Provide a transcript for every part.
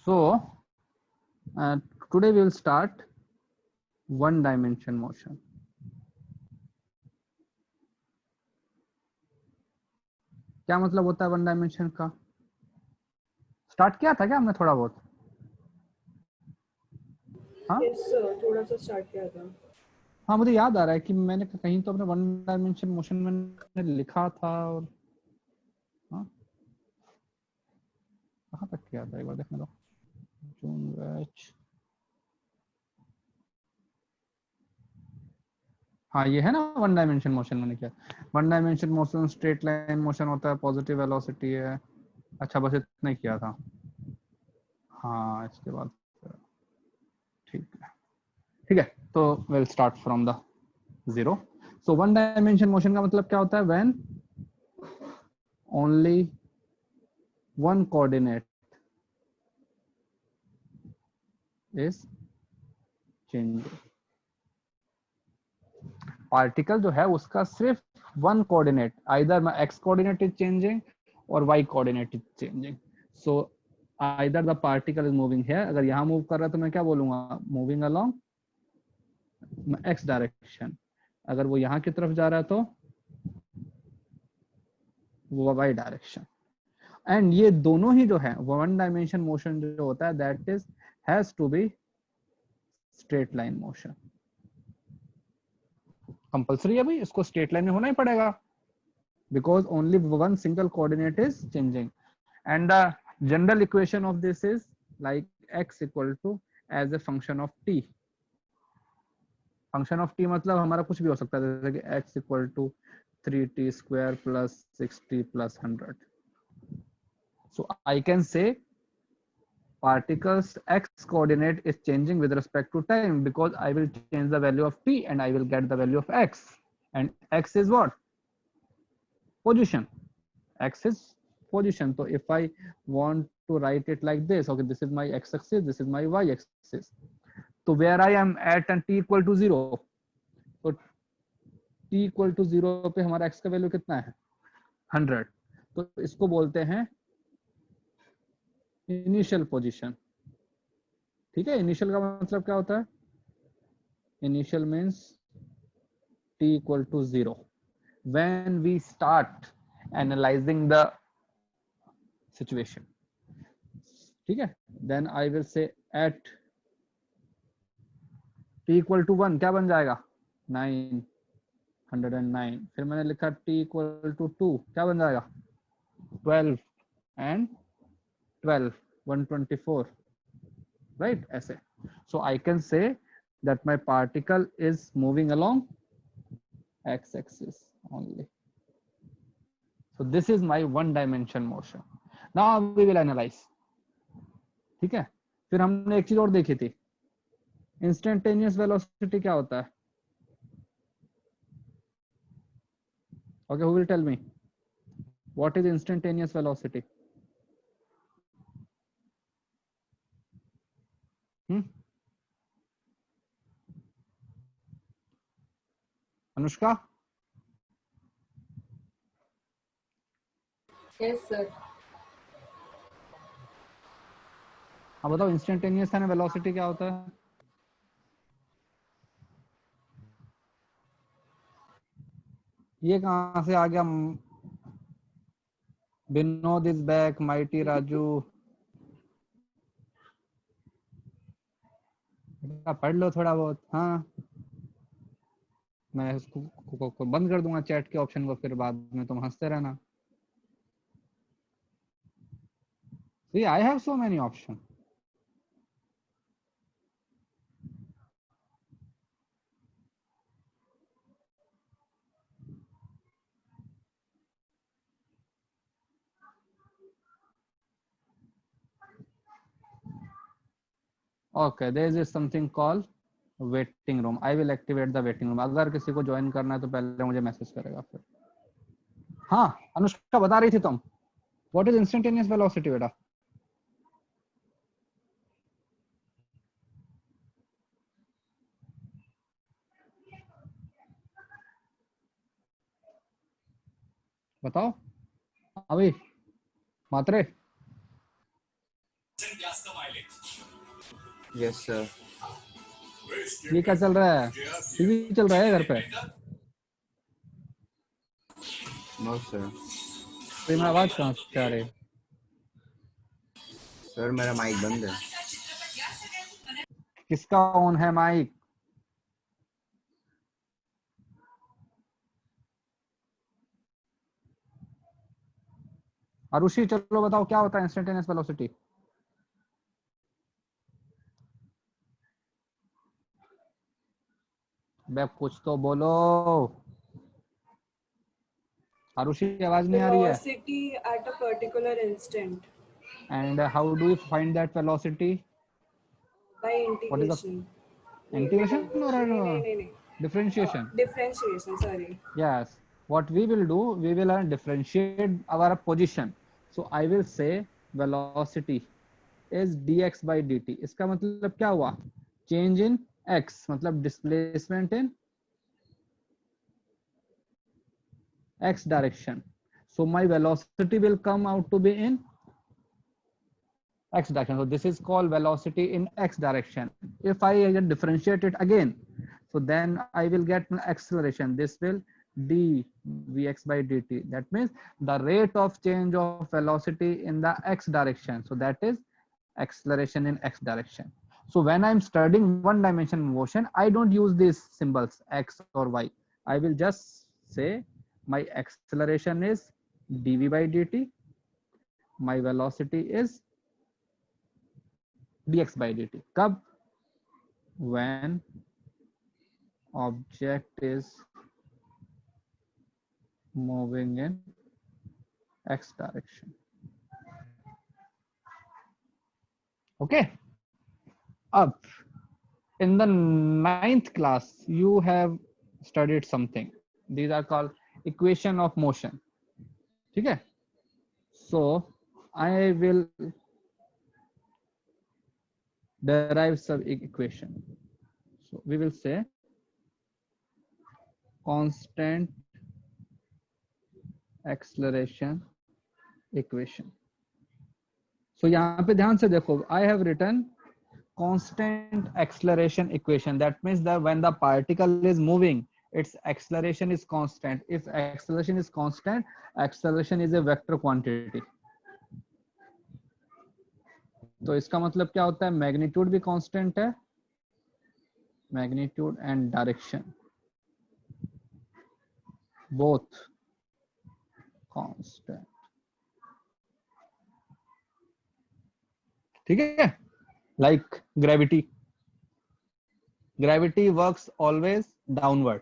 So today we will start one dimension motion. क्या मतलब होता है वन डायमेंशन का? स्टार्ट किया था क्या हमने थोड़ा बहुत? हाँ yes, थोड़ा सा स्टार्ट किया था। हाँ, मुझे याद आ रहा है कि मैंने कहीं तो अपने वन डायमेंशन मोशन में लिखा था। और हाँ, कहाँ तक किया था एक बार देखने दो। जून बैच, हाँ ये है ना वन डायमेंशन मोशन मैंने किया। One dimension motion straight line motion होता है, पॉजिटिव वेलोसिटी है। अच्छा बस इतना ही किया था। हाँ इसके बाद ठीक है ठीक है। तो will start from the zero. So one dimension motion का मतलब क्या होता है? When only one coordinate is changing. Particle जो है उसका सिर्फ one coordinate, either x coordinate is changing और y coordinate is changing. So either the particle is moving here, अगर यहाँ मूव कर रहा है तो मैं क्या बोलूंगा? Moving along x direction. अगर वो यहाँ की तरफ जा रहा है तो वो वाई डायरेक्शन। एंड ये दोनों ही जो है वन डायमेंशन मोशन जो होता है that is has to be straight line motion. Compulsory है भाई, इसको स्ट्रेट लाइन में होना ही पड़ेगा because only one single coordinate is changing. And the general equation of this is like x equal to as a function of t. function of t मतलब हमारा कुछ भी हो सकता है, जैसे कि x equal to 3t square plus 6t plus 100. So I can say particles x coordinate is changing with respect to time because I will change the value of t and I will get the value of x. And x is what? Position. X is position. So if I want to write it like this, okay, this is my x axis, this is my y axis. So where I am at and t equal to 0, so t equal to 0 पे हमारा x का value कितना है? 100. तो इसको बोलते हैं initial position. ठीक है, इनिशियल का मतलब क्या होता है? Initial means t equal to 0 when we start analyzing the situation. ठीक है, then I will say at t equal to 1 क्या बन जाएगा? 909. फिर मैंने लिखा t equal to 2 क्या बन जाएगा? 12 and 12 124, right? ऐसे. So I can say that my particle is moving along x axis only. So this is my one dimension motion. Now we will analyze. ठीक है, फिर हमने एक चीज और देखी थी, इंस्टेंटेनियस वेलोसिटी क्या होता है? Okay, who will tell me what is instantaneous velocity? Anushka? Yes sir. हाँ बताओ, इंस्टेंटेनियस है ना वेलोसिटी क्या होता है? ये कहाँ से आ गया? Vinod is back, mighty Raju, पढ़ लो थोड़ा बहुत। हाँ मैं इसको बंद कर दूंगा चैट के ऑप्शन को, फिर बाद में तुम हंसते रहना। See, I have so many options. Okay, there is something called waiting room. I will activate the waiting room. अगर किसी को ज्वाइन करना है तो पहले मुझे मैसेज करेगा फिर। हाँ अनुष्का बता रही थी तुम, व्हाट इज इंस्टेंटेनियस वेलोसिटी बेटा? बताओ अभी मात्रे। Yes sir. ये क्या चल रहा है? टीवी चल रहा है घर पे? No sir. तो मैं आवाज कहाँ से आ रही है? सर मेरा माइक बंद है। किसका ऑन है माइक? अरुषि चलो बताओ क्या होता है इंस्टेंटेनियस वेलोसिटी? बे कुछ तो बोलो। आरुषि आवाज नहीं आ रही है। Velocity at a particular instant and how do you find that velocity? by what is the integration. नहीं नहीं नहीं इंटीग्रेशन और नहीं नहीं नहीं नहीं. Differentiation? Differentiation. Sorry. Yes, what we will do, we will differentiate our position. So I will say velocity is dx by dt. इसका मतलब क्या हुआ? Change in x, मतलब displacement in x direction. So my velocity will come out to be in x direction. So this is called velocity in x direction. If I differentiate it again, so then I will get an acceleration. This will d vx by dt. That means the rate of change of velocity in the x direction. So that is acceleration in x direction. So when I'm studying one dimension motion, I don't use these symbols x or y. I will just say my acceleration is dv by dt. My velocity is dx by dt. कब? When object is moving in x direction. Okay. Up in the 9th class, you have studied something. These are called equation of motion. ठीक है? So I will derive some equation. So we will say constant acceleration equation. So यहाँ पे ध्यान से देखो, I have written constant acceleration equation. That means that when the particle is moving, its acceleration is constant. If acceleration is constant, acceleration is a vector quantity. तो इसका मतलब क्या होता है? मैग्नीट्यूड भी कांस्टेंट है, magnitude and direction both constant. ठीक है? Like gravity works always downward,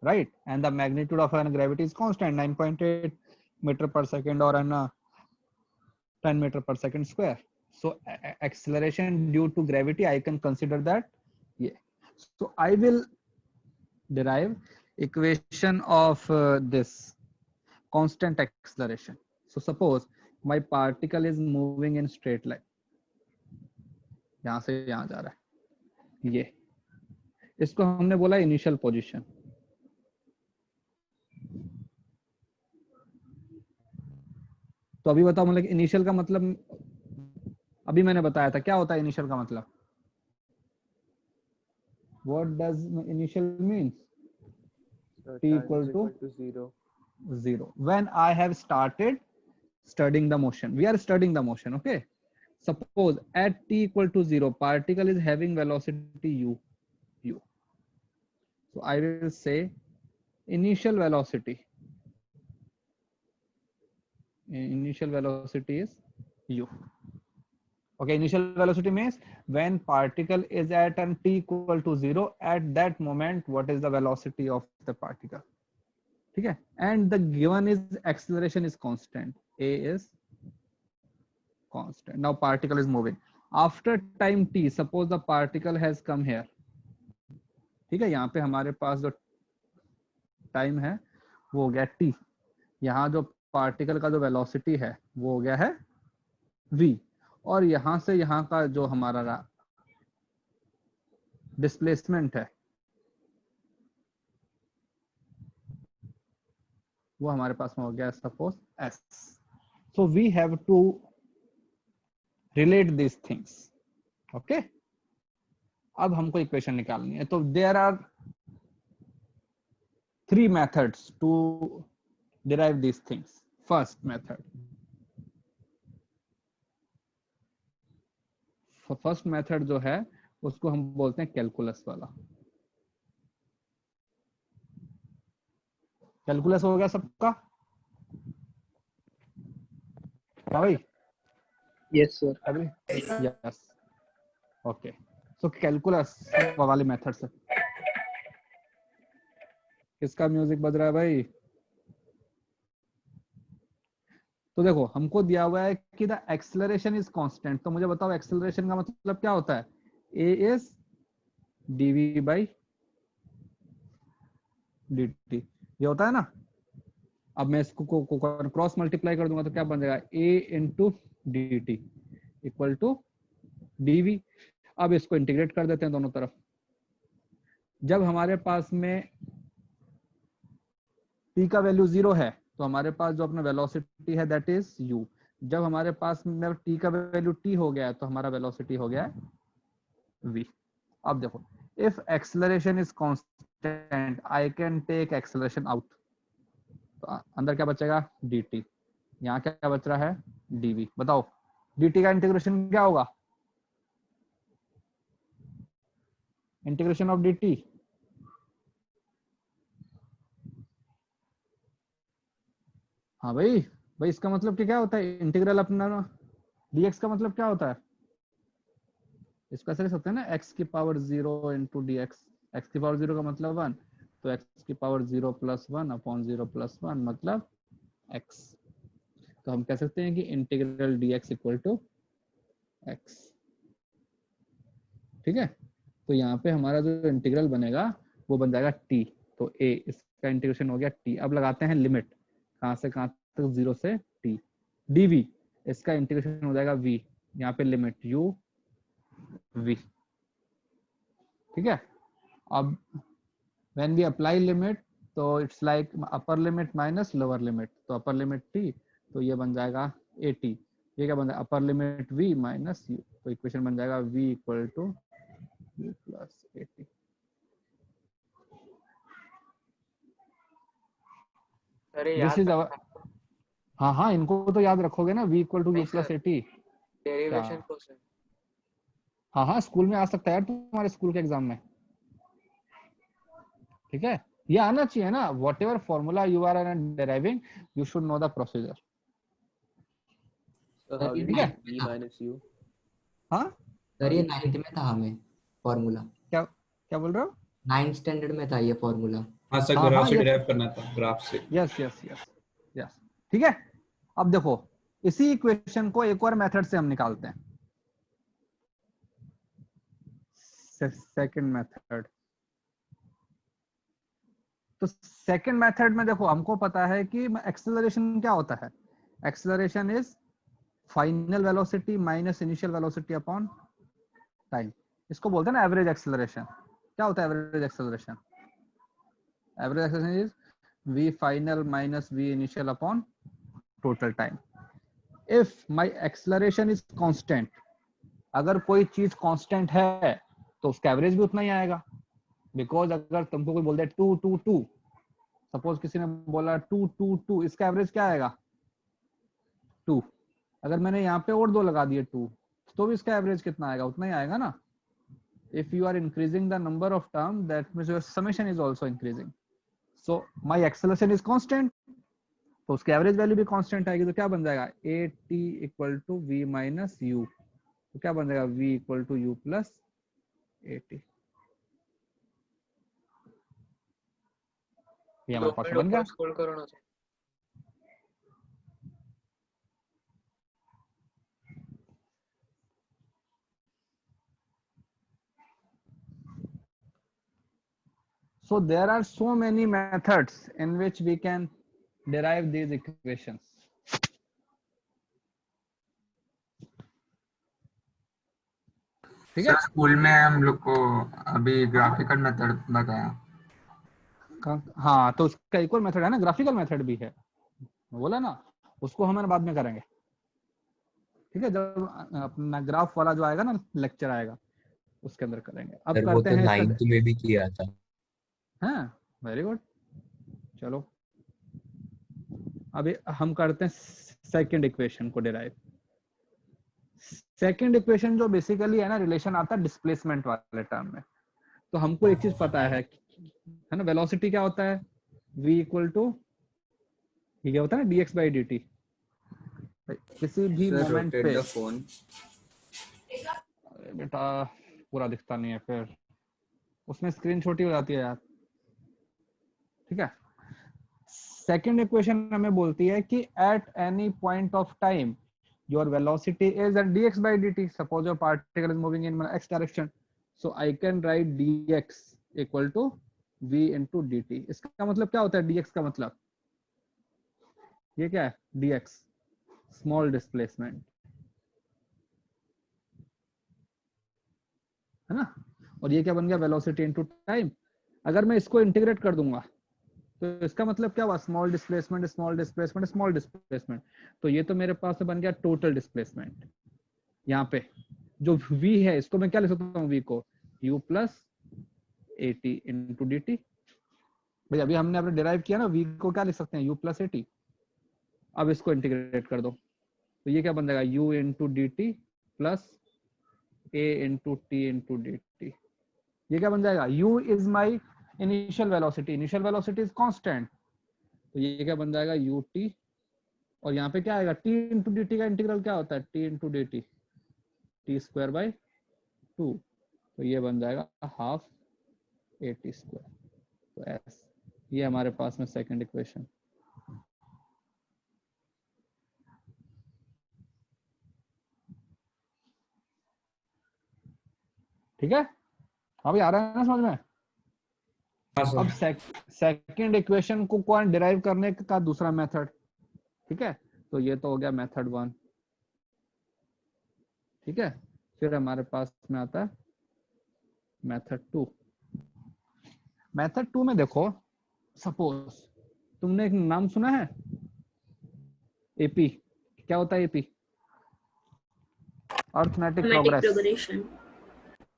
right? And the magnitude of an gravity is constant, 9.8 meter per second or an 10 meter per second square. So acceleration due to gravity, I can consider that. Yeah. So I will derive equation of this constant acceleration. So suppose my particle is moving in straight line. यहां से यहां जा रहा है, ये इसको हमने बोला इनिशियल पोजीशन. तो अभी बताओ, मतलब इनिशियल का मतलब अभी मैंने बताया था क्या होता है इनिशियल का मतलब. What does initial means? t equal to 0. When I have started studying the motion, we are studying the motion. Okay, suppose at t equal to 0, particle is having velocity u. So I will say initial velocity is u. Okay, initial velocity means when particle is at an t equal to 0, at that moment what is the velocity of the particle. ठीक है? And the given is acceleration is constant, a is constant. Now particle is moving after time t. Suppose the particle has come here. ठीक है? यहाँ पे हमारे पास जो time है वो हो गया t. यहाँ जो पार्टिकल का जो वेलोसिटी है वो हो गया है v. और यहां से यहाँ का जो हमारा डिस्प्लेसमेंट है वो हमारे पास में हो गया suppose s. So we have to relate these things. Okay, अब हमको इक्वेशन निकालनी है। तो there are 3 methods to derive these things. First method, first method जो है उसको हम बोलते हैं कैलकुलस वाला। कैलकुलस हो गया सबका? हाँ भाई, yes sir. Yes, okay. So calculus वाले मेथड से किसका म्यूजिक बज रहा है भाई? तो देखो हमको दिया हुआ है कि द एक्सेलरेशन इज कांस्टेंट, तो मुझे बताओ एक्सेलरेशन का मतलब क्या होता है? ए इज डीवी बाई dt, ये होता है ना। अब मैं इसको क्रॉस मल्टीप्लाई कर दूंगा तो क्या बन जाएगा? a into D T equal to dv। अब इसको इंटीग्रेट कर देते हैं दोनों तरफ। जब हमारे पास में t का वैल्यू 0 है तो हमारे पास जो अपना वेलोसिटी है दैट इज u। जब हमारे पास में t का वैल्यू t हो गया है तो हमारा वेलोसिटी हो गया है v। अब देखो, if acceleration is constant I can take acceleration out, तो अंदर क्या बचेगा? dt। यहाँ क्या बच रहा है? dv। बताओ dt का इंटीग्रेशन क्या होगा? इंटीग्रेशन ऑफ dt, हाँ भाई, भाई इसका मतलब क्या होता है? इंटीग्रल अपना dx का मतलब क्या होता है? इसको ऐसे लिख सकते हैं ना, x की power 0 into D x. X की पावर 0 का मतलब 1, तो x की पावर 0 प्लस 1 अपॉन 0 प्लस 1 मतलब x। तो हम कह सकते हैं कि integral dx equal to x। ठीक है, तो यहाँ पे हमारा जो इंटीग्रल बनेगा वो बन जाएगा t। तो a, इसका इंटीग्रेशन हो गया t। अब लगाते हैं लिमिट, कहाँ से कहाँ तक? 0 से t। dv, इसका इंटीग्रेशन हो जाएगा v, यहाँ पे लिमिट u v। ठीक है, अब when we apply limit तो it's like upper limit minus lower limit, तो upper limit t, तो ये बन जाएगा at। ये क्या बन जाएगा? upper limit v minus u, तो इक्वेशन बन जाएगा v equal to u plus at। अरे दिस याद इज अवर, हाँ हाँ, इनको तो याद रखोगे ना, v equal to you plus at। Derivation question. हाँ हाँ, स्कूल में आ सकता है यार, तुम्हारे स्कूल के एग्जाम में। ठीक है, ये आना चाहिए ना। Whatever formula you are deriving you should know the procedure. ठीक है, v minus u। हाँ सर ये 9th में था हमें फॉर्मूला, क्या क्या बोल रहे हो? 9th स्टैंडर्ड में था ये फॉर्मूला। हाँ सर, हाँ ग्राफ हाँ, से ये डिराइव करना था, ग्राफ से। यस यस यस यस, ठीक है। अब देखो इसी इक्वेशन को एक और मेथड से हम निकालते हैं, सेकंड मेथड। तो सेकंड मेथड में देखो हमको पता है कि एक्सेलरेशन क्या होता है? Acceleration is final velocity minus initial velocity upon time. इसको बोलते हैं ना एवरेज एक्सेलरेशन। क्या होता है average acceleration? Average acceleration is v final minus v initial upon total time. If my acceleration is constant, अगर कोई चीज कांस्टेंट है तो उसका एवरेज भी उतना ही आएगा। बिकॉज अगर तुमको कोई बोल दे 2 2 2, सपोज किसी ने बोला 2 2 2, इसका एवरेज क्या आएगा? 2। अगर मैंने यहाँ पे और 2 लगा दिए 2, तो भी इसका एवरेज कितना आएगा? उतना ही आएगा ना। If you are increasing the number of terms, that means your summation is also increasing. So my acceleration is constant, तो उसकी एवरेज वैल्यू भी कांस्टेंट आएगी। तो क्या बन जाएगा? at equal to v minus u, तो क्या बन जाएगा? v equal to u plus at। ये हमारा क्वेश्चन बन गया। स्क्रॉल करो ना। So there are so many methods in which we can derive these equations. ठीक है, सर स्कूल में हम लोग को अभी ग्राफिकल मेथड बताया। हाँ, तो उसका एक और मेथड है ना, ग्राफिकल मेथड भी है, बोला ना, उसको हम बाद में करेंगे। ठीक है, जब अपना ग्राफ वाला जो आएगा ना लेक्चर आएगा, उसके अंदर करेंगे। अब सर वो करते तो हैं इसका। 9th में भी किया था। हाँ वेरी गुड। चलो अभी हम करते हैं सेकंड इक्वेशन को डिराइव। सेकंड इक्वेशन जो बेसिकली है ना, रिलेशन आता है डिस्प्लेसमेंट वाले टर्म में। तो हमको एक चीज पता है ना, वेलोसिटी क्या होता है, v इक्वल टू, ये क्या होता है ना, dx बाई dt। किसी भी Sir, मोमेंट rotate पे, the phone. अरे बेटा पूरा दिखता नहीं है, फिर उसमें स्क्रीन छोटी हो जाती है यार। ठीक है, सेकंड इक्वेशन हमें बोलती है कि at any point of time your velocity is at dx by dt. Suppose your particle is moving in x direction, so I can write dx equal to v into dt. इसका मतलब क्या होता है dx का मतलब, ये क्या है dx, स्मॉल डिस्प्लेसमेंट है ना, और ये क्या बन गया वेलोसिटी इनटू टाइम। अगर मैं इसको इंटीग्रेट कर दूंगा तो इसका मतलब क्या हुआ, small displacement small displacement small displacement. तो ये तो मेरे पास बन गया टोटल डिस्प्लेसमेंट। यहाँ पे जो v है इसको मैं क्या लिख सकता हूँ, v को u plus at into D T. भाई अभी हमने अपने डिराइव किया ना, v को क्या लिख सकते हैं, u प्लस at। अब इसको इंटीग्रेट कर दो तो ये क्या बन जाएगा, u into D T plus a into T into D T. ये क्या बन जाएगा, u is my initial velocity, initial velocity is constant, तो ये क्या बन जाएगा ut, और यहाँ पे क्या आएगा t इंटू डी टी का इंटीग्रल क्या होता है, t into D T, T square by 2, तो ये बन जाएगा हाफ at स्क्वायर। तो s, ये हमारे पास में सेकंड इक्वेशन। ठीक है, अभी आ रहा है ना समझ में। अब सेकंड इक्वेशन को कौन डिराइव करने का दूसरा मेथड। ठीक है, तो ये तो हो गया मेथड 1। ठीक है, फिर हमारे पास में आता है मेथड 2। मेथड 2 में देखो, सपोज तुमने एक नाम सुना है एपी, क्या होता है एपी, अर्थमेटिक प्रोग्रेस।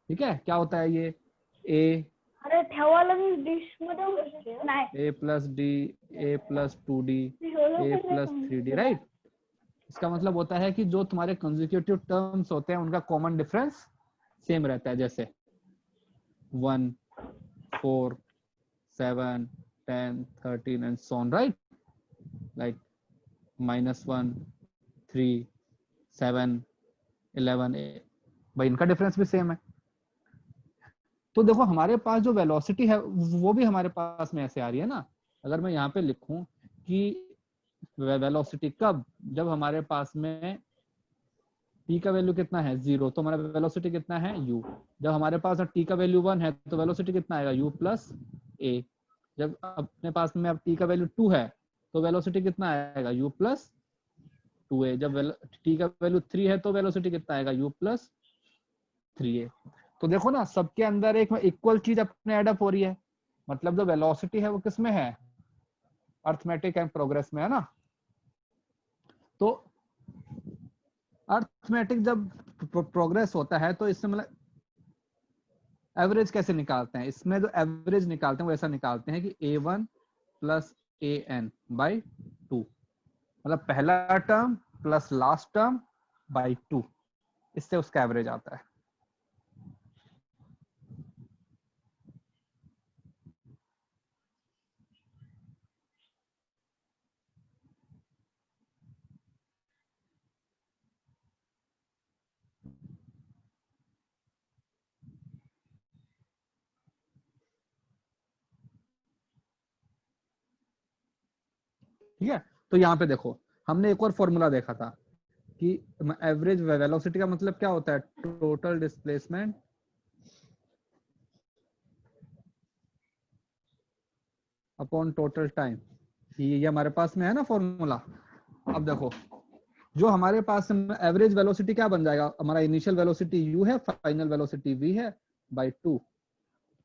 ठीक है, क्या होता है ये, ए अरे ठेवायला मी डिश मध्ये नाही ए प्लस डी, ए प्लस 2d, ए प्लस 3d, राइट। इसका मतलब होता है कि जो तुम्हारे कंसेक्यूटिव टर्म्स होते हैं उनका कॉमन डिफरेंस सेम रहता है, जैसे 1, 4, 7, 10, 13 and so on, right. Like -1, 3, 7, 11, भाई इनका डिफरेंस भी सेम है। तो देखो हमारे पास जो वेलोसिटी है वो भी हमारे पास में ऐसे आ रही है ना। अगर मैं यहाँ पे लिखूं कि वेलोसिटी कब, जब हमारे पास में t का वैल्यू कितना है 0, तो हमारा वेलोसिटी कितना है u। जब हमारे पास t का वैल्यू 1 है तो वेलोसिटी कितना आएगा u प्लस a। जब अपने पास में अब t का वैल्यू 2 है तो वेलोसिटी कितना आएगा u प्लस 2a। जब t का वैल्यू 3 है तो वेलोसिटी कितना आएगा u प्लस 3a। तो देखो ना, सबके अंदर एक इक्वल चीज अपने एडअप हो रही है, मतलब जो वेलोसिटी है वो किसमें है, अर्थमेटिक एंड प्रोग्रेस में है ना। तो अर्थमेटिक जब प्रोग्रेस होता है तो इसमें मतलब एवरेज कैसे निकालते हैं, इसमें जो एवरेज निकालते हैं वो ऐसा निकालते हैं कि a1 प्लस an बाई 2, मतलब पहला term plus last term by 2, इससे उसका एवरेज आता है। ठीक है, तो यहाँ पे देखो हमने एक और फॉर्मूला देखा था कि एवरेज वेलोसिटी का मतलब क्या होता है, total displacement upon total time. ये हमारे पास में है ना फॉर्मूला। अब देखो जो हमारे पास एवरेज वेलोसिटी क्या बन जाएगा, हमारा इनिशियल वेलोसिटी u है, फाइनल वेलोसिटी v है बाई 2।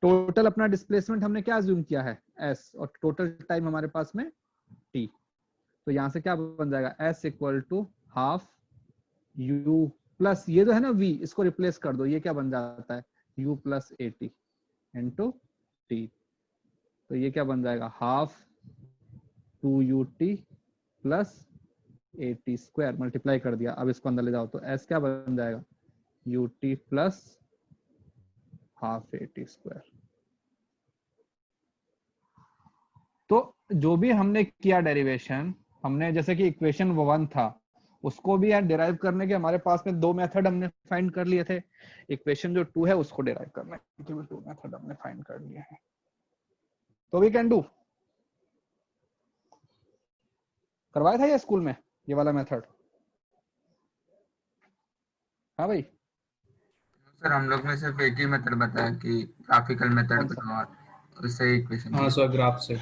टोटल अपना डिस्प्लेसमेंट हमने क्या अज्यूम किया है s, और टोटल टाइम हमारे पास में t। तो यहाँ से क्या बन जाएगा s equal to half u plus ये जो है ना v, इसको रिप्लेस कर दो, ये क्या बन जाता है u plus A T into T. तो ये क्या बन जाएगा, half 2ut plus A T square, multiply कर दिया। अब इसको अंदर ले जाओ तो s क्या बन जाएगा, ut plus half A T square. तो जो भी हमने किया डेरिवेशन, हमने जैसे कि इक्वेशन 1 था उसको भी यार डिराइव करने के हमारे पास में 2 मेथड हमने फाइंड कर लिए थे। इक्वेशन जो 2 है उसको डिराइव करने के भी 2 मेथड हमने फाइंड कर लिए हैं। तो वी कैन डू, करवाया था ये स्कूल में ये वाला मेथड? हाँ भाई, सर हम लोग ने सिर्फ एक ही मेथड बताया कि ग्राफिकल मेथड कौन सा? बताओ, उससे इक्वेशन। हाँ सर, ग्राफ से।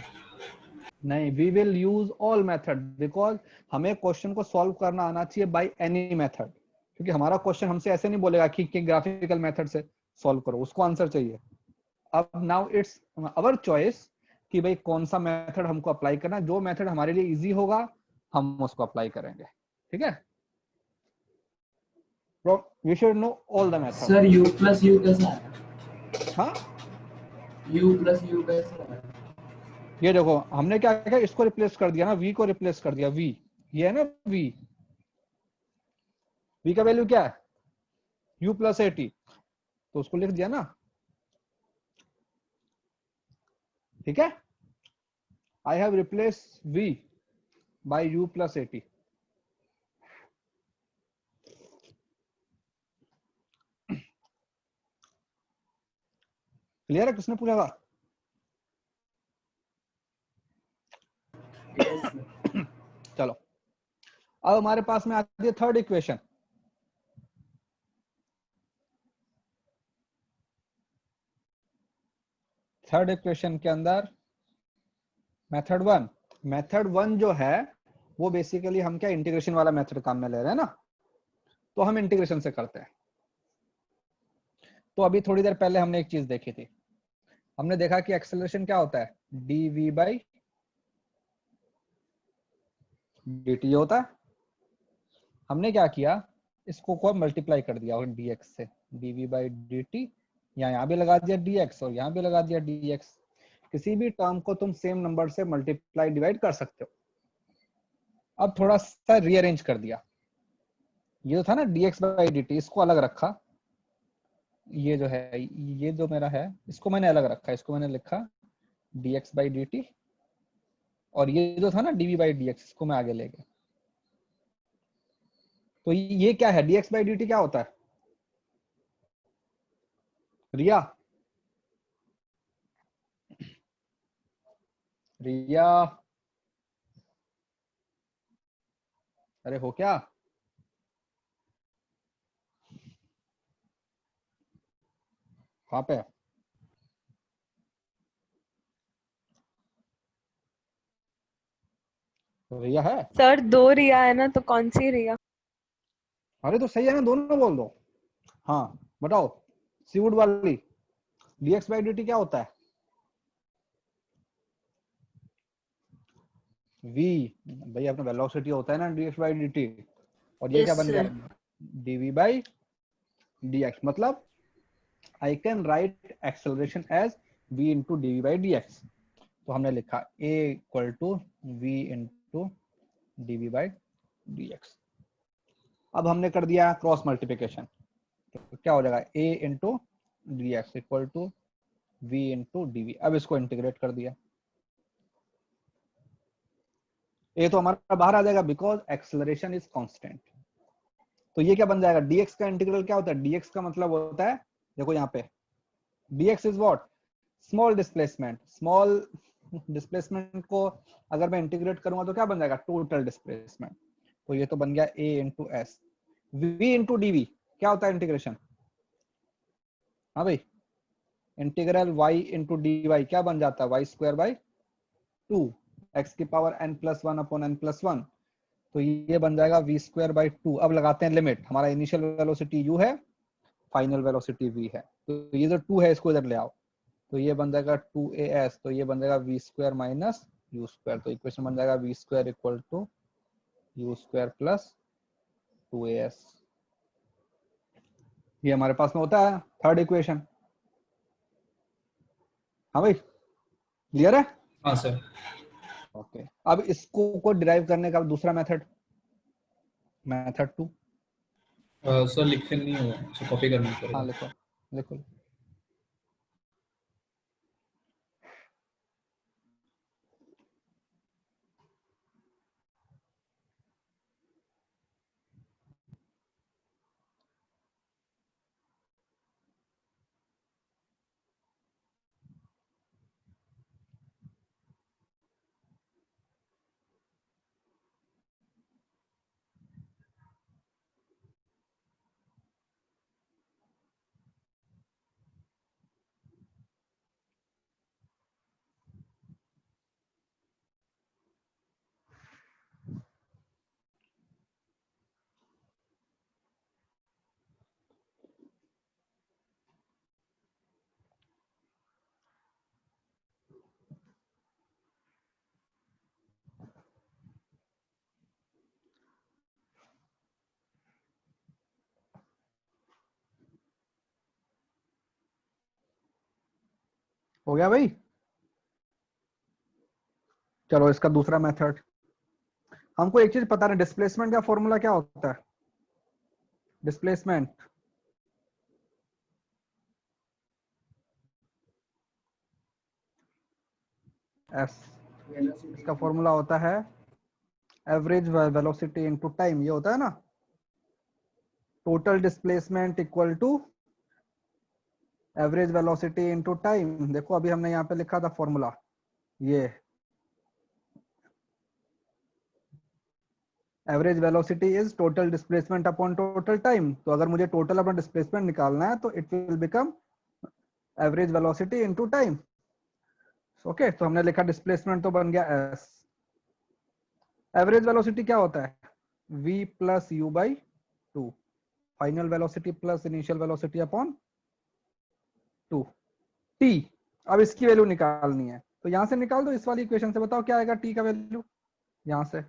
नहीं, we will use all method because हमें क्वेश्चन को सॉल्व करना आना चाहिए बाय एनी मेथड, क्योंकि हमारा क्वेश्चन हमसे ऐसे नहीं बोलेगा कि ग्राफिकल मेथड से सॉल्व करो, उसको आंसर चाहिए। अब नाउ इट्स अवर चॉइस कि भाई कौन सा मेथड हमको अप्लाई करना, जो मेथड हमारे लिए इजी होगा हम उसको अप्लाई करेंगे, ठीक है? We should know all the method. Sir u plus u कैसा है? हाँ, u प्लस u कैसा है? ये देखो हमने क्या किया, इसको रिप्लेस कर दिया ना, v को रिप्लेस कर दिया, v ये है ना v का वैल्यू क्या है, u प्लस ए टी, तो उसको लिख दिया ना, ठीक है? I have replace v by u plus A T. Clear है? किसने पूछा था? चलो अब हमारे पास में आती है थर्ड इक्वेशन। थर्ड इक्वेशन के अंदर मेथड वन जो है वो बेसिकली हम क्या इंटीग्रेशन वाला मेथड काम में ले रहे हैं ना, तो हम इंटीग्रेशन से करते हैं। तो अभी थोड़ी देर पहले हमने एक चीज देखी थी, हमने देखा कि एक्सेलरेशन क्या होता है, dv बाई dt होता है। हमने क्या किया, इसको को मल्टीप्लाई कर दिया dx से, dv बाई dt, यहाँ भी लगा दिया dx और यहाँ भी लगा दिया dx। किसी भी टर्म को तुम सेम नंबर से मल्टीप्लाई डिवाइड कर सकते हो। अब थोड़ा सा रीअरेंज कर दिया, ये जो था ना dx बाई dt, इसको अलग रखा, ये जो है, ये जो मेरा है इसको मैंने अलग रखा, इसको मैंने लिखा dx बाई dt, और ये जो था ना dv बाई dx, इसको मैं आगे ले गया। तो ये क्या है, dx बाई dt क्या होता है रिया? रिया, अरे हो क्या? कहाँ पे? रिया है? सर 2 रिया है ना, तो कौन सी रिया? अरे तो सही है ना, दोनों बोल दो। हाँ बताओ, सीवुड वाली dx बाई dt क्या होता है? v भाई अपना वेलोसिटी होता है ना dx बाई dt, और ये क्या बन गया, dv बाई dx। मतलब I can write acceleration as v into dv by dx। तो हमने लिखा a equal to v into dv by dx। अब हमने कर दिया क्रॉस मल्टीप्लिकेशन, तो क्या हो जाएगा, a into dx equal to v into dv। अब इसको इंटीग्रेट कर दिया, a तो हमारा बाहर आ जाएगा बिकॉज एक्सेलरेशन इज कांस्टेंट। तो ये क्या बन जाएगा, dx का इंटीग्रल क्या होता है, dx का मतलब होता है, देखो यहाँ पे dx is what, small displacement. Small displacement को अगर मैं इंटीग्रेट करूंगा तो क्या बन जाएगा, टोटल डिस्प्लेसमेंट। तो ये तो बन गया a into S. v into dv क्या होता है इंटीग्रेशन, हाँ भाई, integral y into D Y क्या बन जाता है, वाई स्क्वायर बाई 2 x की power n plus 1 upon n plus 1। तो ये बन जाएगा v स्क्वायर बाई 2। अब लगाते हैं लिमिट, हमारा इनिशियल वेलोसिटी u है, फाइनल वेलोसिटी v है, तो ये जो 2 है इसको इधर ले आओ, तो ये बन जाएगा 2as, तो ये बन जाएगा v square minus u square. तो इक्वेशन बन जाएगा v square equal to u square plus 2as। ये हमारे पास में होता है थर्ड इक्वेशन। हाँ भाई, क्लियर है? हाँ सर। ओके, अब इसको को डिराइव करने का दूसरा मेथड, मेथड 2। सर लिखे नहीं हुआ, सो कॉपी करना हाँ पड़ेगा। लिखो लिखो। हो गया भाई? चलो इसका दूसरा मेथड। हमको एक चीज पता नहीं, डिस्प्लेसमेंट का फॉर्मूला क्या होता है? डिस्प्लेसमेंट एस, इसका फॉर्मूला होता है एवरेज वेलोसिटी इनटू टाइम, ये होता है ना। Total displacement equal to average velocity into time. देखो अभी हमने यहाँ पे लिखा था फॉर्मूला, ये average velocity is total displacement upon total time. तो अगर मुझे टोटल अपॉन डिस्प्लेसमेंट निकालना है तो it will become average velocity into time. Okay, तो हमने लिखा डिस्प्लेसमेंट तो बन गया एस। एवरेज वेलोसिटी क्या होता है? v plus you by 2, final velocity plus initial velocity upon 2 t। अब इसकी वैल्यू निकालनी है, तो यहां से निकाल दो इस वाली इक्वेशन से। बताओ क्या आएगा t का वैल्यू? यहां से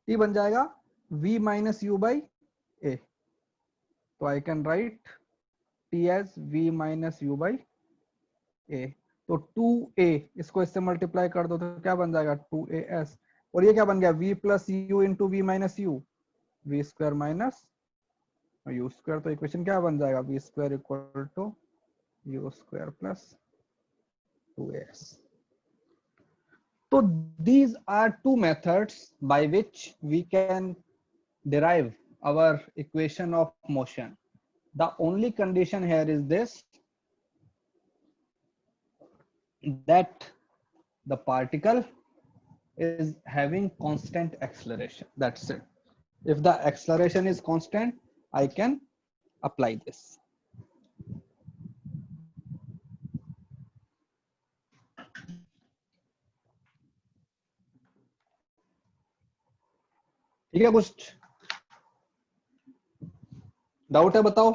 t बन जाएगा v minus u by a. तो I can write t as v minus u by a. तो 2a, इसको इससे मल्टीप्लाई कर दो तो क्या बन जाएगा? 2as। और ये क्या बन गया? v plus U into V minus U, V square minus you square. तो इक्वेशन क्या बन जाएगा? V square equal to you square plus 2as। So these are two methods by which we can derive our equation of motion. The only condition here is this, that the particle is having constant acceleration. That's it. If the acceleration is constant, I can apply this. ठीक है, कुछ doubt है बताओ?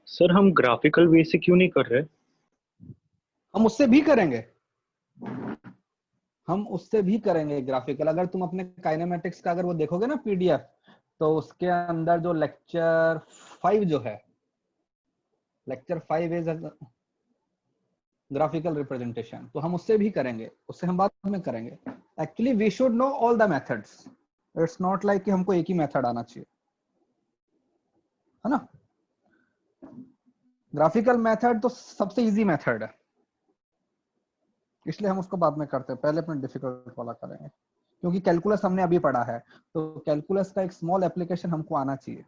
Sir हम graphical वे से क्यों नहीं कर रहे? हम उससे भी करेंगे, हम उससे भी करेंगे ग्राफिकल। अगर तुम अपने काइनेमेटिक्स का अगर वो देखोगे ना पीडीएफ, तो उसके अंदर जो लेक्चर 5 जो है, लेक्चर 5 इज ग्राफिकल रिप्रेजेंटेशन, तो हम उससे भी करेंगे, उससे हम बाद में करेंगे। Actually we should know all the methods, it's not like कि हमको एक ही मेथड आना चाहिए, है ना। ग्राफिकल मेथड तो सबसे इजी मेथड है, इसलिए हम उसको बाद में करते हैं, पहले अपने डिफिकल्ट वाला करेंगे। क्योंकि कैलकुलस हमने अभी पढ़ा है, तो कैलकुलस का एक स्मॉल एप्लीकेशन हमको आना चाहिए।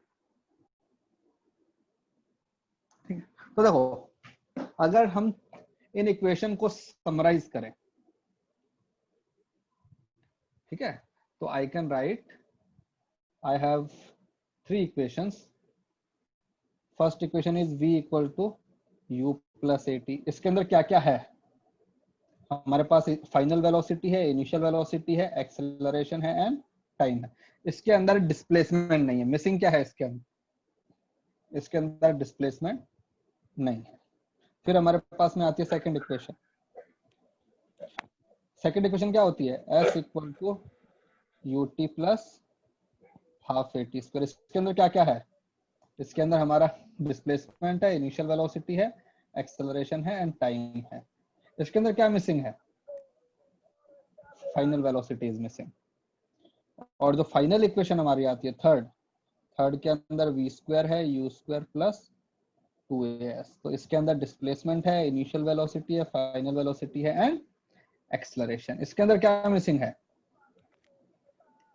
ठीक है, तो देखो अगर हम इन इक्वेशन को समराइज करें, ठीक है, तो I can write, I have 3 equations. First equation is v equal to u plus at। इसके अंदर क्या क्या है? हमारे पास फाइनल वेलोसिटी है, इनिशियल वेलोसिटी है, एक्सेलरेशन है एंड टाइम है। इसके अंदर डिस्प्लेसमेंट नहीं है। मिसिंग क्या है इसके अंदर? इसके अंदर डिस्प्लेसमेंट नहीं है। फिर हमारे पास में आती है सेकंड इक्वेशन, सेकंड इक्वेशन क्या होती है, s equal to ut plus half A T square. इसके अंदर क्या क्या है, इसके अंदर हमारा डिस्प्लेसमेंट है, इनिशियल वेलोसिटी है, एक्सेलरेशन है एंड टाइम है। इसके अंदर क्या मिसिंग है, फाइनल वेलोसिटी इज मिसिंग। और जो फाइनल इक्वेशन हमारी आती है थर्ड के अंदर v स्क्वायर है u स्क्वायर प्लस 2as। तो इसके अंदर डिस्प्लेसमेंट है, इनिशियल वेलोसिटी है, फाइनल वेलोसिटी है एंड एक्सेलरेशन। इसके अंदर क्या मिसिंग है,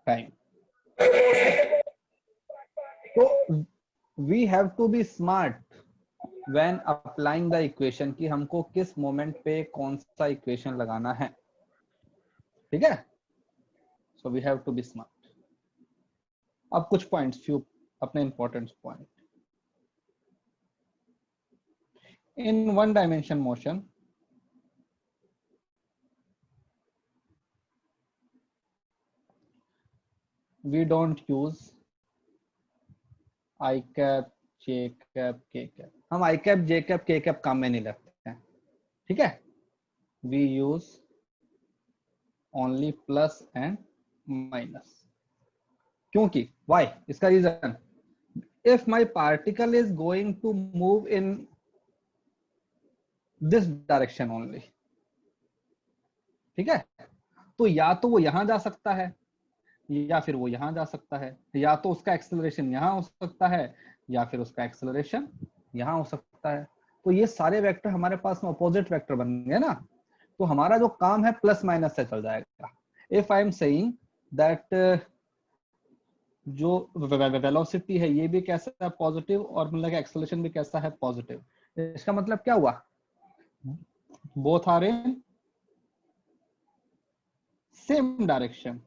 टाइम। तो we have to be smart when applying the equation कि हमको किस मोमेंट पे कौन सा इक्वेशन लगाना है, ठीक है। So we have to be smart. अब कुछ पॉइंट्स, फ्यू अपने important point. In one dimension motion we don't use I cap, J cap, K cap। हम I cap, J cap, K cap काम में नहीं लगते हैं, ठीक है। we use only plus and minus। क्योंकि why, इसका reason, if my particle is going to move in this direction only, ठीक है, तो या तो वो यहां जा सकता है या फिर वो यहां जा सकता है, या तो उसका एक्सेलरेशन यहां हो सकता है या फिर उसका एक्सेलरेशन यहां हो सकता है। तो ये सारे वेक्टर हमारे पास में अपोजिट वेक्टर बन गए ना, तो हमारा जो काम है प्लस माइनस से चल जाएगा। If I am saying that जो वेलोसिटी है ये भी कैसा है, पॉजिटिव, और मतलब एक्सेलरेशन भी कैसा है, पॉजिटिव। इसका मतलब क्या हुआ, both are in same direction,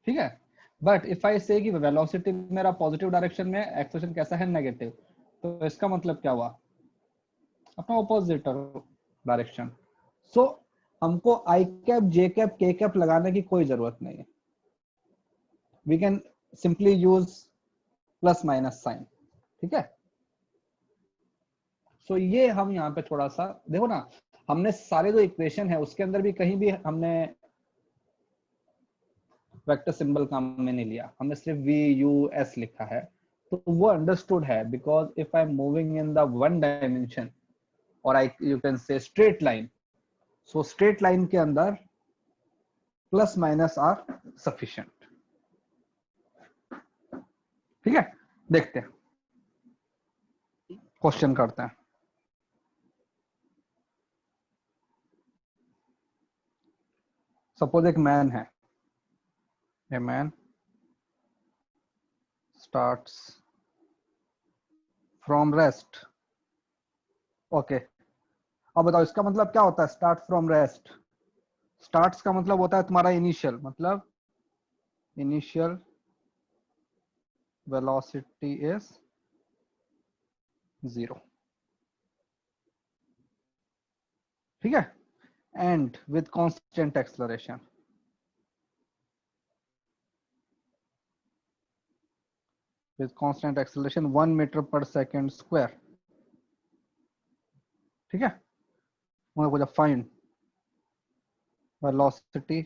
ठीक है। बट इफ आई से कि वेलोसिटी मेरा पॉजिटिव डायरेक्शन में, एक्सेलरेशन कैसा है, नेगेटिव, तो इसका मतलब क्या हुआ, अपना ऑपोजिट डायरेक्शन। सो हमको i cap, j cap, k cap लगाने की कोई जरूरत नहीं है। We can simply use plus minus sign, ठीक है। सो ये हम यहाँ पे थोड़ा सा देखो ना, हमने सारे जो इक्वेशन है उसके अंदर भी कहीं भी हमने वेक्टर सिंबल काम में नहीं लिया, हमने सिर्फ v u s लिखा है। तो वो अंडरस्टूड है, because if I am moving in the one dimension और I you can say straight line, so straight line के अंदर प्लस माइनस आर सफिशिएंट, ठीक है। देखते हैं, क्वेश्चन करते हैं। सपोज एक मैन है, a man starts from rest। Okay, अब बताओ इसका मतलब क्या होता है, स्टार्ट फ्रॉम रेस्ट। स्टार्ट्स का मतलब होता है तुम्हारा इनिशियल, मतलब इनिशियल वेलोसिटी इज 0, ठीक है, and with constant acceleration. with constant acceleration 1 meter per second square, ठीक है। मुझे बोला फाइंड वेलोसिटी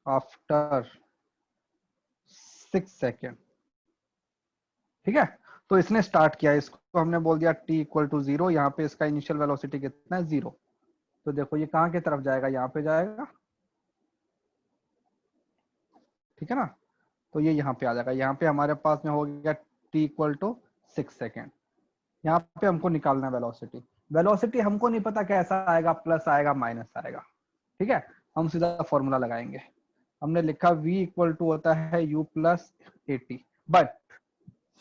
आफ्टर 6 सेकेंड, ठीक है। तो इसने स्टार्ट किया, इसको हमने बोल दिया t इक्वल टू 0, यहाँ पे इसका इनिशियल वेलोसिटी कितना है, 0। तो देखो ये कहाँ की तरफ जाएगा, यहाँ पे जाएगा, ठीक है ना। तो ये यहाँ पे आ जाएगा, यहाँ पे हमारे पास में हो गया t इक्वल टू 6 सेकेंड। यहाँ पे हमको निकालना है वेलोसिटी। वेलोसिटी हमको नहीं पता कैसा आएगा, प्लस आएगा, माइनस आएगा, ठीक है। हम सीधा फॉर्मूला लगाएंगे। हमने लिखा v इक्वल टू होता है u plus at, but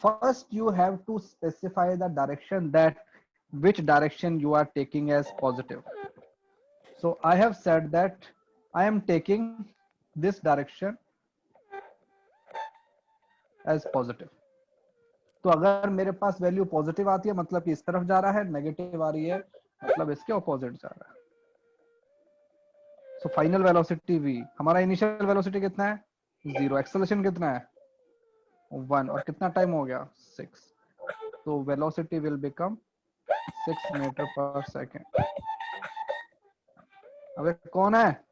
first you have to specify the direction, that which direction you are taking as positive. So I have said that I am taking this direction as positive. तो अगर मेरे पास value positive आती है मतलब कि इस तरफ जा रहा है, नेगेटिव आ रही है मतलब इसके ऑपोजिट जा रहा है। सो फाइनल वेलोसिटी v, हमारा इनिशियल वेलोसिटी कितना है 0, एक्सेलरेशन कितना है 1, और कितना टाइम हो गया 6, तो velocity will become 6 metre per second. अबे कौन है?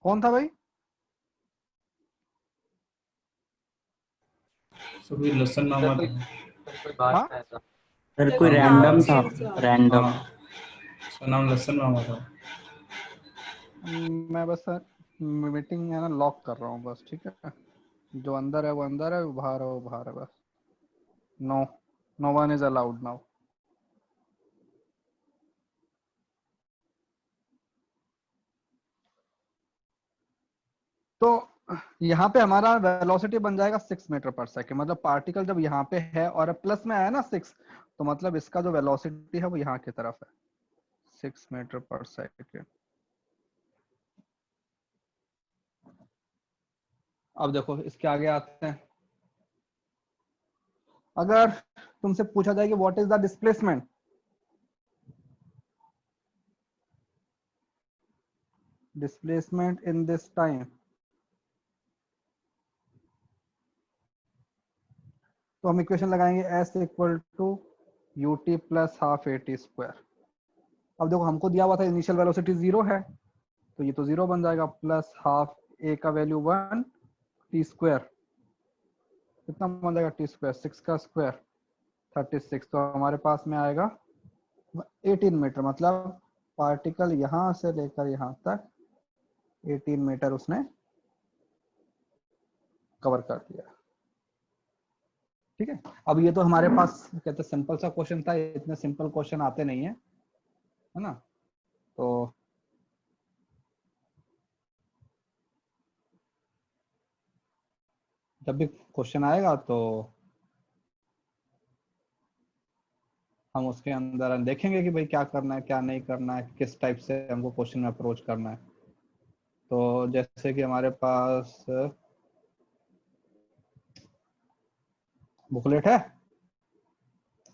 कौन था भाई? सर कोई लसन नामा था। कोई बात हाँ? कर रहा था। सर कोई कोई रैंडम नाम था, चेंज हुआ। रैंडम। हाँ, उसका नाम लसन नामा था। मैं बस मीटिंग है ना लॉक कर रहा हूँ बस, ठीक है। जो अंदर है वो अंदर है, वो बाहर है वो बाहर है बस। No, no one is allowed now. तो यहाँ पे हमारा वेलोसिटी बन जाएगा 6 मीटर पर सेकेंड। मतलब पार्टिकल जब यहाँ पे है और प्लस में आया ना 6, तो मतलब इसका जो वेलोसिटी है वो यहाँ की तरफ है, 6 मीटर पर सेकेंड। अब देखो इसके आगे आते हैं। अगर तुमसे पूछा जाए कि what is the displacement, displacement in this time, तो हम इक्वेशन लगाएंगे s equal to u T plus half A T square. अब देखो हमको दिया हुआ था इनिशियल वेलोसिटी 0 है, तो ये तो 0 बन जाएगा, प्लस हाफ ए का वैल्यू 1 टी स्क्वायर, कितना बन जाएगा टी स्क्वायर, 6 का स्क्वायर 36, तो हमारे पास में आएगा 18 मीटर। मतलब पार्टिकल यहाँ से लेकर यहाँ तक 18 मीटर उसने कवर कर दिया। ठीक है, अब ये तो हमारे पास कहते सिंपल सा क्वेश्चन था, इतने सिंपल क्वेश्चन आते नहीं है ना। तो जब भी क्वेश्चन आएगा तो हम उसके अंदर देखेंगे कि भाई क्या करना है क्या नहीं करना है, किस टाइप से हमको क्वेश्चन में अप्रोच करना है। तो जैसे कि हमारे पास बुकलेट है,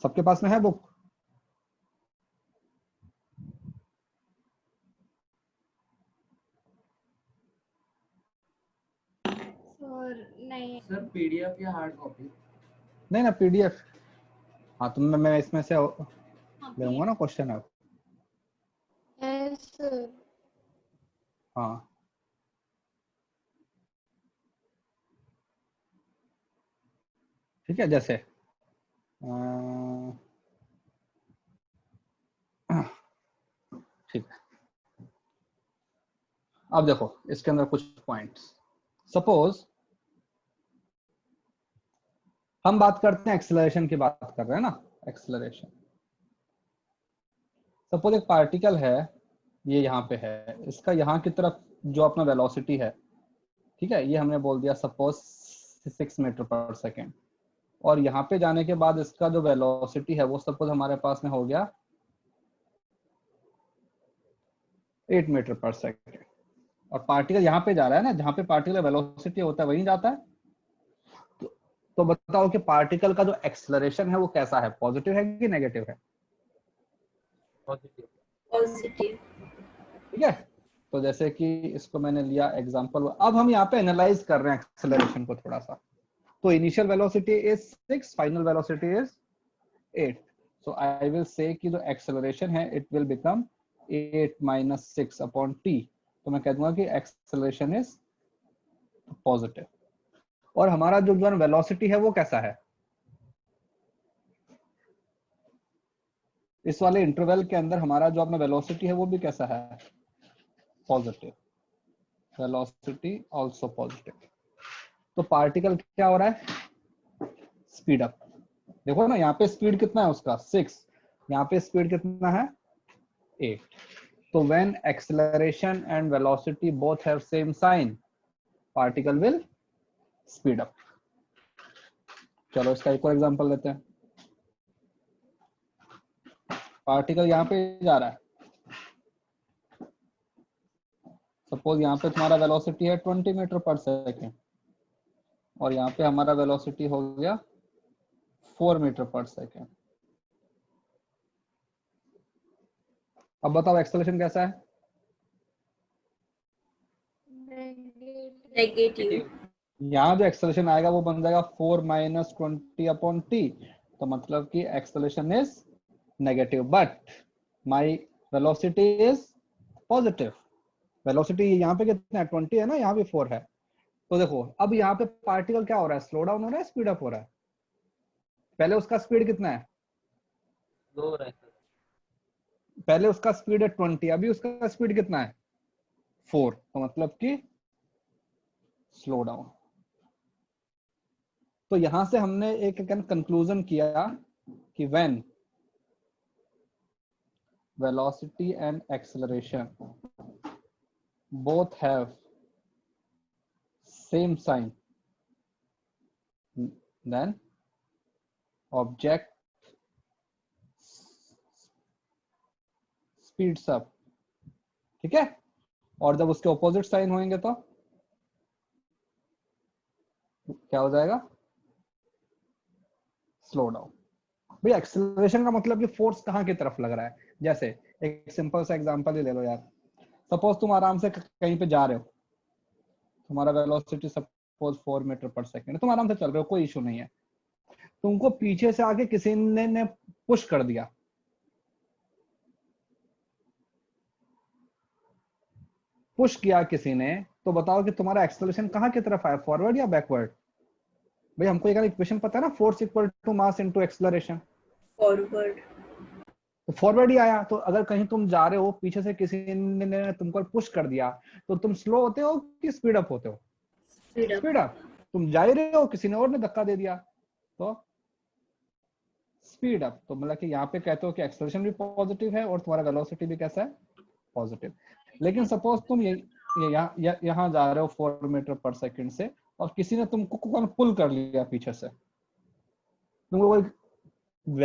सबके पास में है बुक? नहीं सर पीडीएफ या हार्ड कॉपी? नहीं ना, पीडीएफ। हाँ तो मैं इसमें से लूंगा ना क्वेश्चन अब। हाँ ठीक है, जैसे ठीक है। अब देखो इसके अंदर कुछ पॉइंट्स, सपोज हम बात करते हैं एक्सेलरेशन की बात कर रहे हैं ना, एक्सेलरेशन। सपोज एक पार्टिकल है, ये यहाँ पे है, इसका यहाँ की तरफ जो अपना वेलोसिटी है, ठीक है, ये हमने बोल दिया सपोज 6 मीटर पर सेकेंड, और यहाँ पे जाने के बाद इसका जो वेलोसिटी है वो सपोज हमारे पास में हो गया 8 मीटर पर सेकेंड, और पार्टिकल यहाँ पे जा रहा है ना, जहाँ पे पार्टिकल वेलोसिटी होता है वहीं जाता है। तो बताओ कि पार्टिकल का जो एक्सेलरेशन है वो कैसा है, पॉजिटिव है कि नेगेटिव है? पॉजिटिव। ठीक है, तो जैसे कि इसको मैंने लिया एग्जांपल। अब हम यहाँ पे एनालाइज कर रहे हैं एक्सेलरेशन को थोड़ा सा। तो initial velocity is 6, final velocity is 8, so I will say कि जो एक्सेलरेशन है it will become 8 minus 6 upon T. तो मैं कह दूंगा कि एक्सेलरेशन इज पॉजिटिव। और हमारा जो वेलोसिटी है वो कैसा है, इस वाले इंटरवल के अंदर हमारा जो अपना वेलोसिटी है वो भी कैसा है, पॉजिटिव। Velocity also positive. तो पार्टिकल क्या हो रहा है, स्पीड अप। देखो ना यहाँ पे स्पीड कितना है उसका 6, यहाँ पे स्पीड कितना है 8। तो when acceleration and velocity both have same sign, particle will speed up. चलो इसका एक और एग्जांपल लेते हैं। पार्टिकल यहाँ पे जा रहा है, सपोज यहाँ पे तुम्हारा वेलोसिटी है 20 मीटर पर सेकेंड, और यहाँ पे हमारा वेलोसिटी हो गया 4 मीटर पर सेकेंड। अब बताओ एक्सेलरेशन कैसा है? नेगेटिव। यहाँ जो एक्सेलरेशन आएगा वो बन जाएगा 4 माइनस 20/t, तो मतलब कि acceleration is negative, but my velocity is positive. Velocity यहाँ पे कितना है? 20 है ना, यहाँ भी 4 है। तो देखो अब यहाँ पे पार्टिकल क्या हो रहा है? स्लो डाउन हो रहा है, स्पीड अप हो रहा है? पहले उसका स्पीड कितना है? स्लो रहा है सर। पहले उसका स्पीड है 20, अभी उसका स्पीड कितना है? 4, तो मतलब कि स्लो डाउन। तो यहां से हमने एक कंक्लूजन किया कि when velocity and acceleration both have same sign, then object speeds up, ठीक है? और जब उसके ऑपोजिट साइन होंगे तो क्या हो जाएगा? Slow down. भाई एक्सेलरेशन का मतलब कि फोर्स कहाँ की तरफ लग रहा है? जैसे एक सिंपल सा एग्जांपल ही ले लो यार। सपोज तुम आराम से कहीं पे जा रहे हो, तुम्हारा velocity suppose 4 metre per second, तुम आराम से चल रहे हो, कोई इशू नहीं है। तुमको पीछे से आके किसी ने पुश कर दिया, पुश किया किसी ने, तो बताओ कि तुम्हारा एक्सेलरेशन कहाँ की तरफ आया, फॉरवर्ड या बैकवर्ड? भाई हमको एक इक्वेशन पता है ना, force equal to mass into acceleration. Forward. तो फॉरवर्ड ही आया। तो अगर कहीं तुम जा रहे हो, पीछे से किसी ने तुमको पुश कर दिया, तो तुम स्लो होते हो कि स्पीड अप होते हो? Speed up. तुम जा ही रहे हो, किसी ने और ने धक्का दे दिया तो स्पीड अप। तो मतलब कि यहाँ पे कहते हो कि एक्सेलरेशन भी पॉजिटिव है और तुम्हारा वेलोसिटी भी कैसा है? पॉजिटिव। लेकिन सपोज तुम यहाँ जा रहे हो 4 मीटर पर सेकंड से, और किसी ने तुमको पुल कर लिया पीछे से, तुमको कोई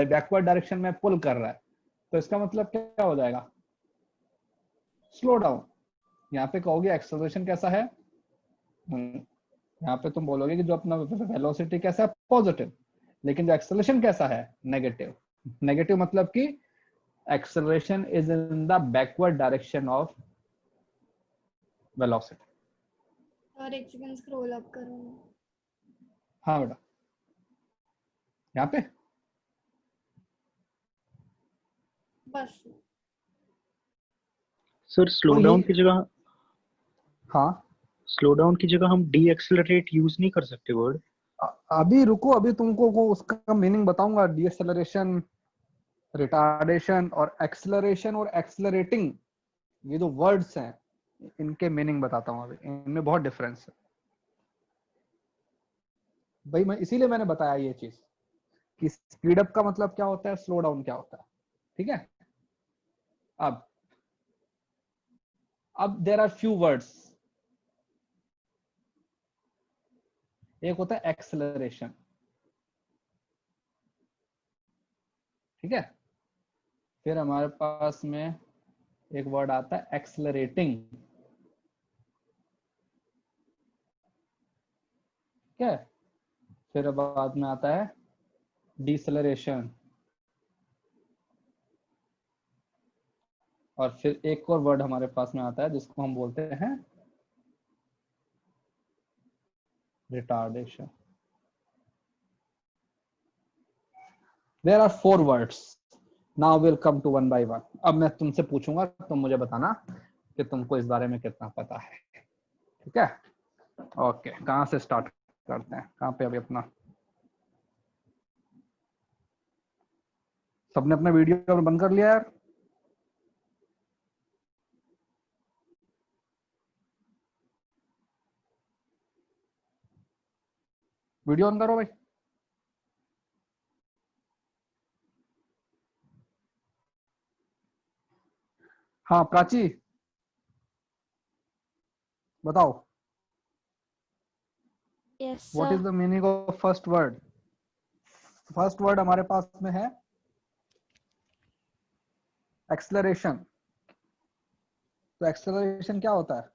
बैकवर्ड डायरेक्शन में पुल कर रहा है, तो इसका मतलब क्या हो जाएगा? Slow down. यहाँ पे कहोगे एक्सेलरेशन कैसा है? यहाँ पे तुम बोलोगे कि जो अपना वेलोसिटी कैसा है? पॉजिटिव। लेकिन जो एक्सेलरेशन कैसा है? नेगेटिव। नेगेटिव मतलब कि acceleration is in the backward direction of velocity. और एक सेकंड स्क्रॉल अप करो। हाँ बेटा, यहाँ पे बस। सर स्लो तो डाउन ये की जगह, हाँ, स्लो डाउन की जगह हम डी एक्सेलरेट यूज नहीं कर सकते वर्ड? अभी रुको, अभी तुमको वो उसका मीनिंग बताऊंगा। डीएक्सेलरेशन, रिटार्डेशन और एक्सेलरेशन और एक्सेलरेटिंग, ये जो वर्ड्स हैं इनके मीनिंग बताता हूँ अभी। इनमें बहुत डिफरेंस है भाई। मैं इसीलिए मैंने बताया ये चीज कि स्पीड अप का मतलब क्या होता है, स्लो डाउन क्या होता है, ठीक है? अब देयर आर फ्यू वर्ड्स। एक होता है एक्सेलरेशन, ठीक है? फिर हमारे पास में एक वर्ड आता है एक्सेलरेटिंग, ठीक है? फिर बाद में आता है डिसेलरेशन, और फिर एक और वर्ड हमारे पास में आता है जिसको हम बोलते हैं retardation. There are 4 words. Now will come to one by one. अब मैं तुमसे पूछूंगा, तुम मुझे बताना कि तुमको इस बारे में कितना पता है, ठीक है? ओके, कहाँ से स्टार्ट करते हैं? कहाँ पे अभी अपना सबने अपना वीडियो बंद कर लिया यार? वीडियो ऑन करो भाई। हाँ प्राची, बताओ। Yes what is sir. The meaning of first word? First word हमारे पास में है एक्सेलरेशन। तो एक्सेलरेशन क्या होता है?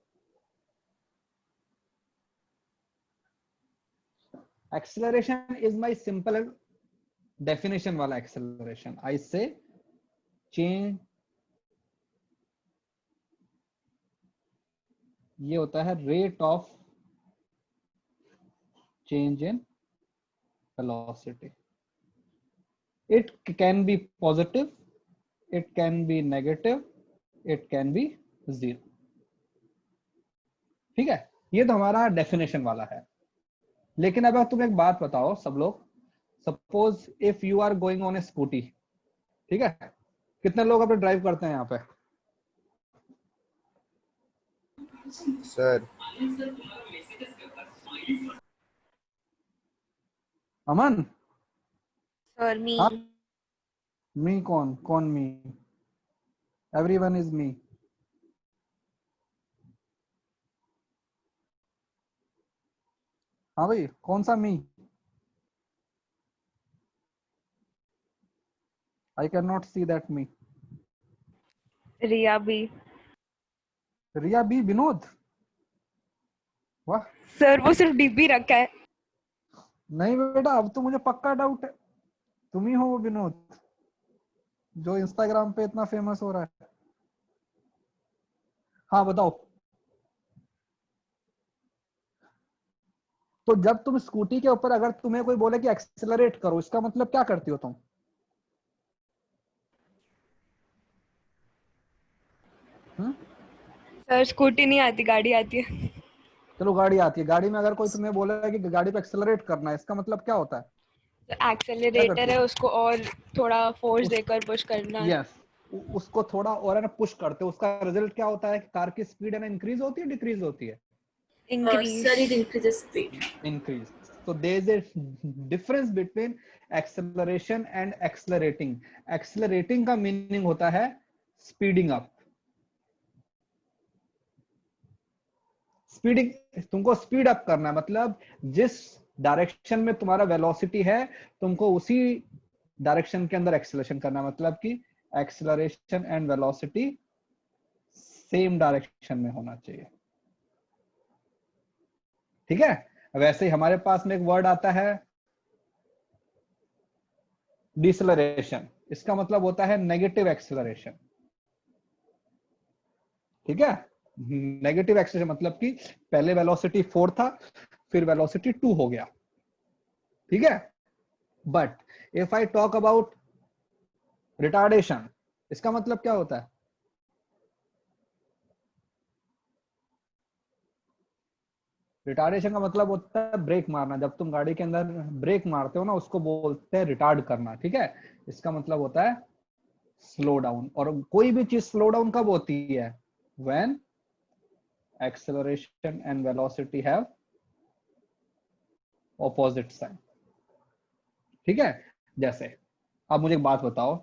Acceleration is my simple definition वाला एक्सेलरेशन। आई से चेंज ये होता है rate of change in velocity. It can be positive, it can be negative, it can be zero. ठीक है, ये तो हमारा डेफिनेशन वाला है. लेकिन अब तुम एक बात बताओ सब लोग, suppose if you are going on a scooty, ठीक है, कितने लोग अपने ड्राइव करते हैं यहाँ पे? सर अमन? सर मी. हाँ? मी कौन कौन मी? Everyone is me. हाँ भाई, कौन सा me? I can not see that me. Riya B. Riya B. Vinod? वाह. सर वो सिर्फ डीबी रखा है. नहीं बेटा, अब तो मुझे पक्का डाउट है तुम ही हो वो विनोद जो इंस्टाग्राम पे इतना फेमस हो रहा है. हाँ बताओ. तो जब तुम स्कूटी के ऊपर अगर तुम्हें कोई बोले कि एक्सेलरेट करो, इसका मतलब क्या करती हो तुम? सर स्कूटी नहीं आती, गाड़ी आती है. चलो गाड़ी आती है. गाड़ी में अगर कोई तुम्हें बोले कि गाड़ी पे एक्सेलरेट करना है, इसका मतलब क्या होता है? तो एक्सेलरेटर है, उसको और थोड़ा फोर्स देकर पुश करना है. यस, उसको थोड़ा और है ना पुश करते हो. उसका रिजल्ट क्या होता है कि कार की स्पीड है ना इंक्रीज होती है, डिक्रीज होती है? Increase. Sir it increases speed. Increase. So there is a difference between acceleration and accelerating. Accelerating का meaning होता है speeding up. Speeding, तुमको speed up करना है, मतलब जिस डायरेक्शन में तुम्हारा वेलोसिटी है तुमको उसी डायरेक्शन के अंदर एक्सेलरेशन करना है. मतलब कि acceleration and velocity same direction में होना चाहिए. ठीक है. वैसे ही हमारे पास में एक वर्ड आता है डिसलरेशन. इसका मतलब होता है नेगेटिव एक्सेलरेशन. ठीक है. नेगेटिव एक्सेलरेशन मतलब कि पहले वेलोसिटी 4 था, फिर वेलोसिटी 2 हो गया. ठीक है. But if I talk about retardation, इसका मतलब क्या होता है? रिटार्डेशन का मतलब होता है ब्रेक मारना. जब तुम गाड़ी के अंदर ब्रेक मारते हो ना, उसको बोलते हैं रिटार्ड करना. ठीक है. इसका मतलब होता है स्लो डाउन. और कोई भी चीज स्लो डाउन कब होती है? When acceleration and velocity have opposite sign. ठीक है. जैसे अब मुझे एक बात बताओ,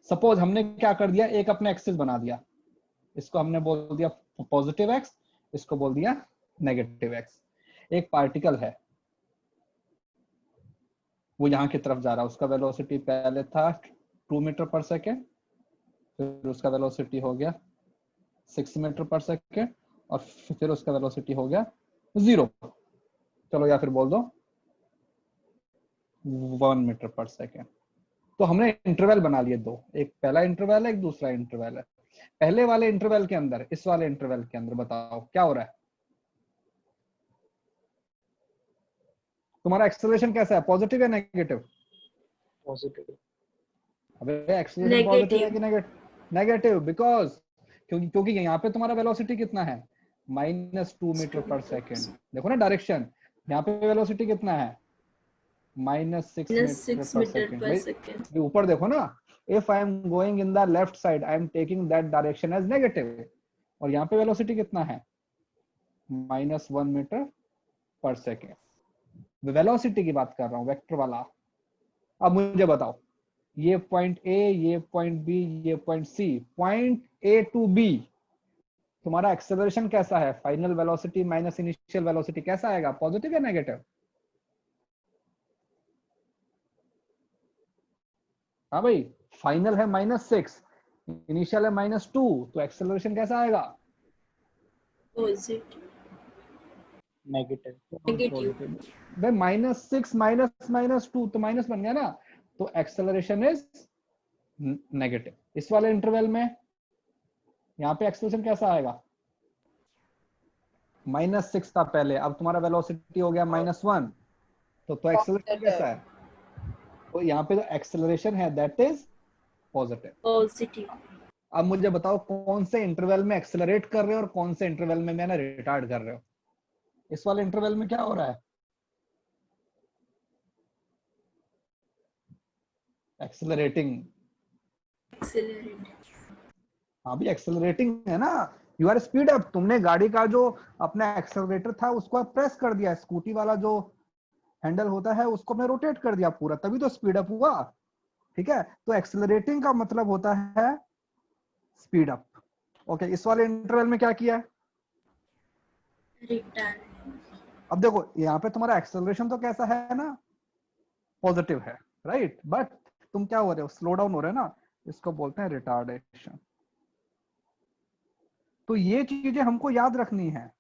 सपोज हमने क्या कर दिया, एक अपने एक्सिस बना दिया, इसको हमने बोल दिया पॉजिटिव एक्स, इसको बोल दिया नेगेटिव एक्स. एक पार्टिकल है, वो यहां की तरफ जा रहा है. उसका वेलोसिटी पहले था 2 मीटर पर सेकेंड, फिर उसका वेलोसिटी हो गया 6 मीटर पर सेकेंड, और फिर उसका वेलोसिटी हो गया 0. चलो या फिर बोल दो 1 मीटर पर सेकेंड. तो हमने इंटरवल बना लिए दो, एक पहला इंटरवल है, एक दूसरा इंटरवल है. पहले वाले इंटरवल के अंदर, इस वाले इंटरवल के अंदर बताओ क्या हो रहा है? तुम्हारा एक्सेलरेशन कैसा है, पॉजिटिव या नेगेटिव? पॉजिटिव. अबे एक्सेलरेशन पॉजिटिव है कि नेगेटिव? बिकॉज क्योंकि यहाँ पे तुम्हारा वेलोसिटी कितना है, -2 मीटर पर सेकेंड. देखो ना डायरेक्शन, यहाँ पे वेलोसिटी कितना है, -6 मीटर पर सेकेंड. ऊपर देखो ना, if I am going in the left side, I am taking that direction as negative. और यहाँ पे वेलोसिटी कितना है, -1 मीटर पर सेकेंड. वेलोसिटी की बात कर रहा हूं, वेक्टर वाला. अब मुझे बताओ, ये पॉइंट ए, ये पॉइंट बी, ये point C, point A to B तुम्हारा एक्सेलरेशन कैसा है? Final velocity minus initial velocity कैसा आएगा, पॉजिटिव या नेगेटिव? हाँ भाई, फाइनल है -6, इनिशियल है -2, तो एक्सेलरेशन कैसा आएगा? पॉजिटिव. नेगेटिव. भाई -6 -2 तो माइनस बन गया ना, तो एक्सेलरेशन इज नेगेटिव. इस वाले इंटरवल में यहाँ पे एक्सेलरेशन कैसा आएगा? -6 था पहले, अब तुम्हारा वेलोसिटी हो गया -1, तो एक्सेलरेशन कैसा है? तो यहाँ पे जो एक्सेलरेशन है दैट इज पॉजिटिव। पॉजिटिव। अब मुझे बताओ कौन से इंटरवल में एक्सेलरेट कर रहे हो और कौन से इंटरवल में मैंने रिटार्ड कर रहे हो? इस वाले इंटरवल में क्या हो रहा है? एक्सेलरेटिंग। हाँ भी एक्सेलरेटिंग है ना, यू आर स्पीड अप। तुमने गाड़ी का जो अपना एक्सेलरेटर था उसको आप प्रेस कर दिया, स्कूटी वाला जो हैंडल होता है उसको मैं रोटेट कर दिया पूरा, तभी तो स्पीड अप हुआ। ठीक है, तो एक्सेलरेटिंग का मतलब होता है स्पीड अप। ओके, इस वाले इंटरवल में क्या किया है? अब देखो यहाँ पे तुम्हारा एक्सेलरेशन तो कैसा है ना, पॉजिटिव है, राइट, बट तुम क्या हो रहे हो? स्लो डाउन हो रहे हो ना, इसको बोलते हैं रिटार्डेशन। तो ये चीजें हमको याद रखनी है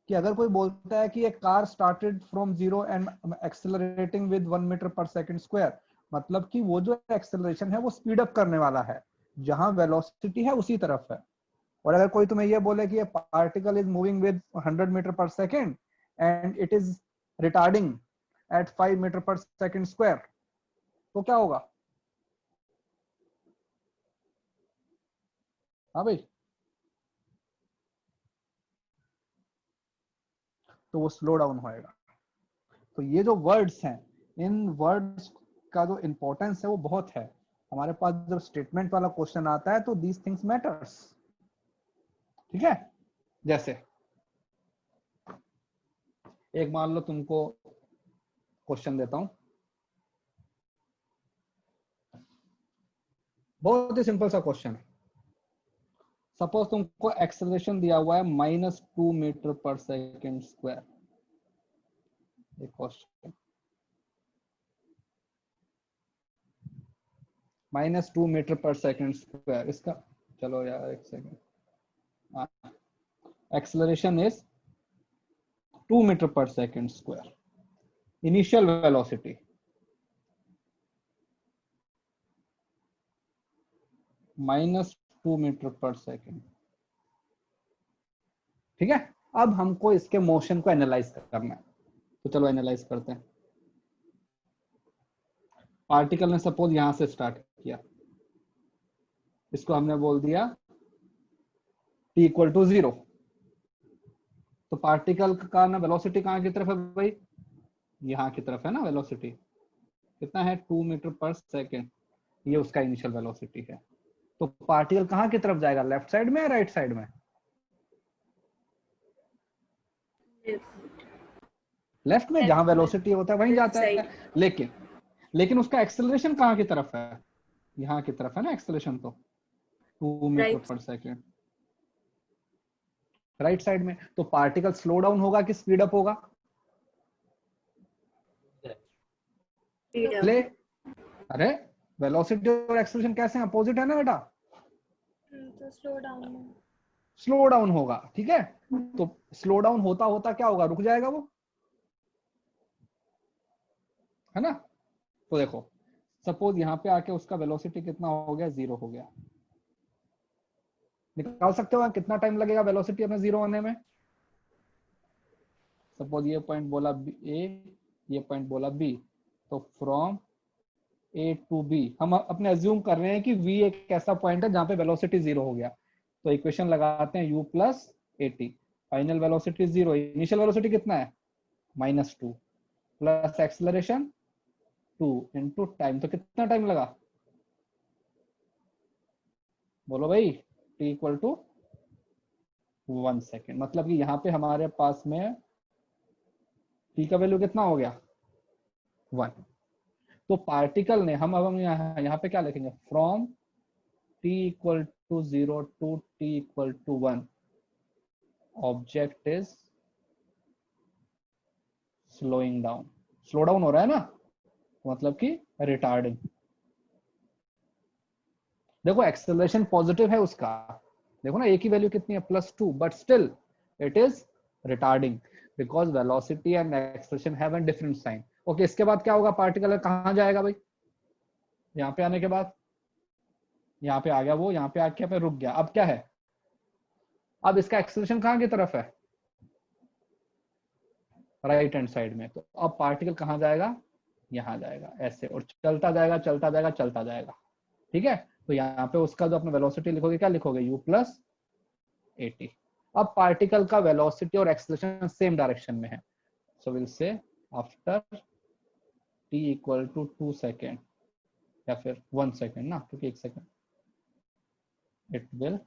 कि अगर कोई बोलता है कि एक car started from 0 and accelerating with 1 metre per second square, मतलब कि वो जो एक्सेलरेशन है वो स्पीड अप करने वाला है, जहां वेलोसिटी है उसी तरफ है। और अगर कोई तुम्हें ये बोले कि ये particle is moving with 100 meter per second and it is retarding at 5 meter per second square, तो क्या होगा? हाँ भाई, तो वो स्लो डाउन होएगा। तो ये जो वर्ड्स हैं, इन वर्ड्स का जो इंपॉर्टेंस है वो बहुत है। हमारे पास जब स्टेटमेंट वाला क्वेश्चन आता है तो दीज थिंग्स मैटर्स। ठीक है, जैसे एक मान लो तुमको क्वेश्चन देता हूं, बहुत ही सिंपल सा क्वेश्चन है। सपोज तुमको एक्सेलरेशन दिया हुआ है -2 मीटर पर सेकेंड स्क्वायर। एक question -2 metre per second square, इसका चलो यार एक second, acceleration is 2 metre per second square, initial velocity -2 metre per second. ठीक है, अब हमको इसके मोशन को एनालाइज करना है, तो चलो एनालाइज करते हैं। पार्टिकल ने सपोज यहां से स्टार्ट किया, इसको हमने बोल दिया t = 0, तो पार्टिकल का ना वेलोसिटी कहाँ की तरफ है भाई? यहाँ की तरफ है ना वेलोसिटी। कितना है? 2 मीटर पर सेकेंड, ये उसका इनिशियल वेलोसिटी है। तो पार्टिकल कहाँ की तरफ जाएगा? लेफ्ट साइड में या राइट साइड में? लेफ्ट में, जहां वेलोसिटी होता है वहीं जाता है। लेकिन उसका एक्सेलरेशन कहाँ की तरफ है? यहाँ की तरफ है ना एक्सेलरेशन, तो 2 metre per second right side में। तो पार्टिकल स्लो डाउन होगा कि स्पीड अप होगा? प्ले। अरे वेलोसिटी और एक्सेलरेशन कैसे हैं? अपोजिट है ना बेटा, तो स्लो डाउन होगा। ठीक है, तो स्लो डाउन होता होता क्या होगा? रुक जाएगा वो, है ना। तो देखो सपोज यहाँ पे आके उसका वेलोसिटी कितना हो गया? 0 हो गया। निकाल सकते हो कितना टाइम लगेगा वेलोसिटी अपने 0 होने में? सपोज ये पॉइंट बोला ए, ये पॉइंट बोला बी, तो फ्रॉम ए टू बी हम अपने अज्यूम कर रहे हैं कि v एक ऐसा पॉइंट है जहां पे वेलोसिटी 0 हो गया। तो इक्वेशन लगाते हैं u + at, final velocity 0, initial velocity कितना है? -2 प्लस एक्सेलरेशन 2 इनटू टाइम, तो कितना टाइम लगा? बोलो भाई, t = 1 सेकेंड। मतलब कि यहाँ पे हमारे पास में t का वैल्यू कितना हो गया? 1। तो पार्टिकल ने हम यहाँ पे क्या लिखेंगे? From t = 0 to t = 1 object is slowing down. Slow down हो रहा है ना, मतलब कि रिटार्डिंग। देखो एक्सेलरेशन पॉजिटिव है उसका, देखो ना एक ही वैल्यू कितनी है? +2, but still it is retarding because velocity and acceleration have a different sign. Okay, इसके बाद क्या होगा? पार्टिकल कहाँ जाएगा भाई? यहाँ पे आने के बाद यहाँ पे आ गया वो, यहाँ पे आके पे रुक गया। अब क्या है? अब इसका एक्सेलरेशन कहाँ की तरफ है? राइट हैंड साइड में, तो अब पार्टिकल कहाँ जाएगा, यहाँ जाएगा ऐसे, और चलता जाएगा चलता जाएगा चलता जाएगा। ठीक है, तो यहाँ पे उसका जो अपना वेलोसिटी लिखोगे, क्या लिखोगे, u प्लस at। अब पार्टिकल का वेलोसिटी और एक्सेलरेशन सेम डायरेक्शन में है, so will say after t equal to 2 second या फिर 1 सेकेंड ना, क्योंकि 1 second, it will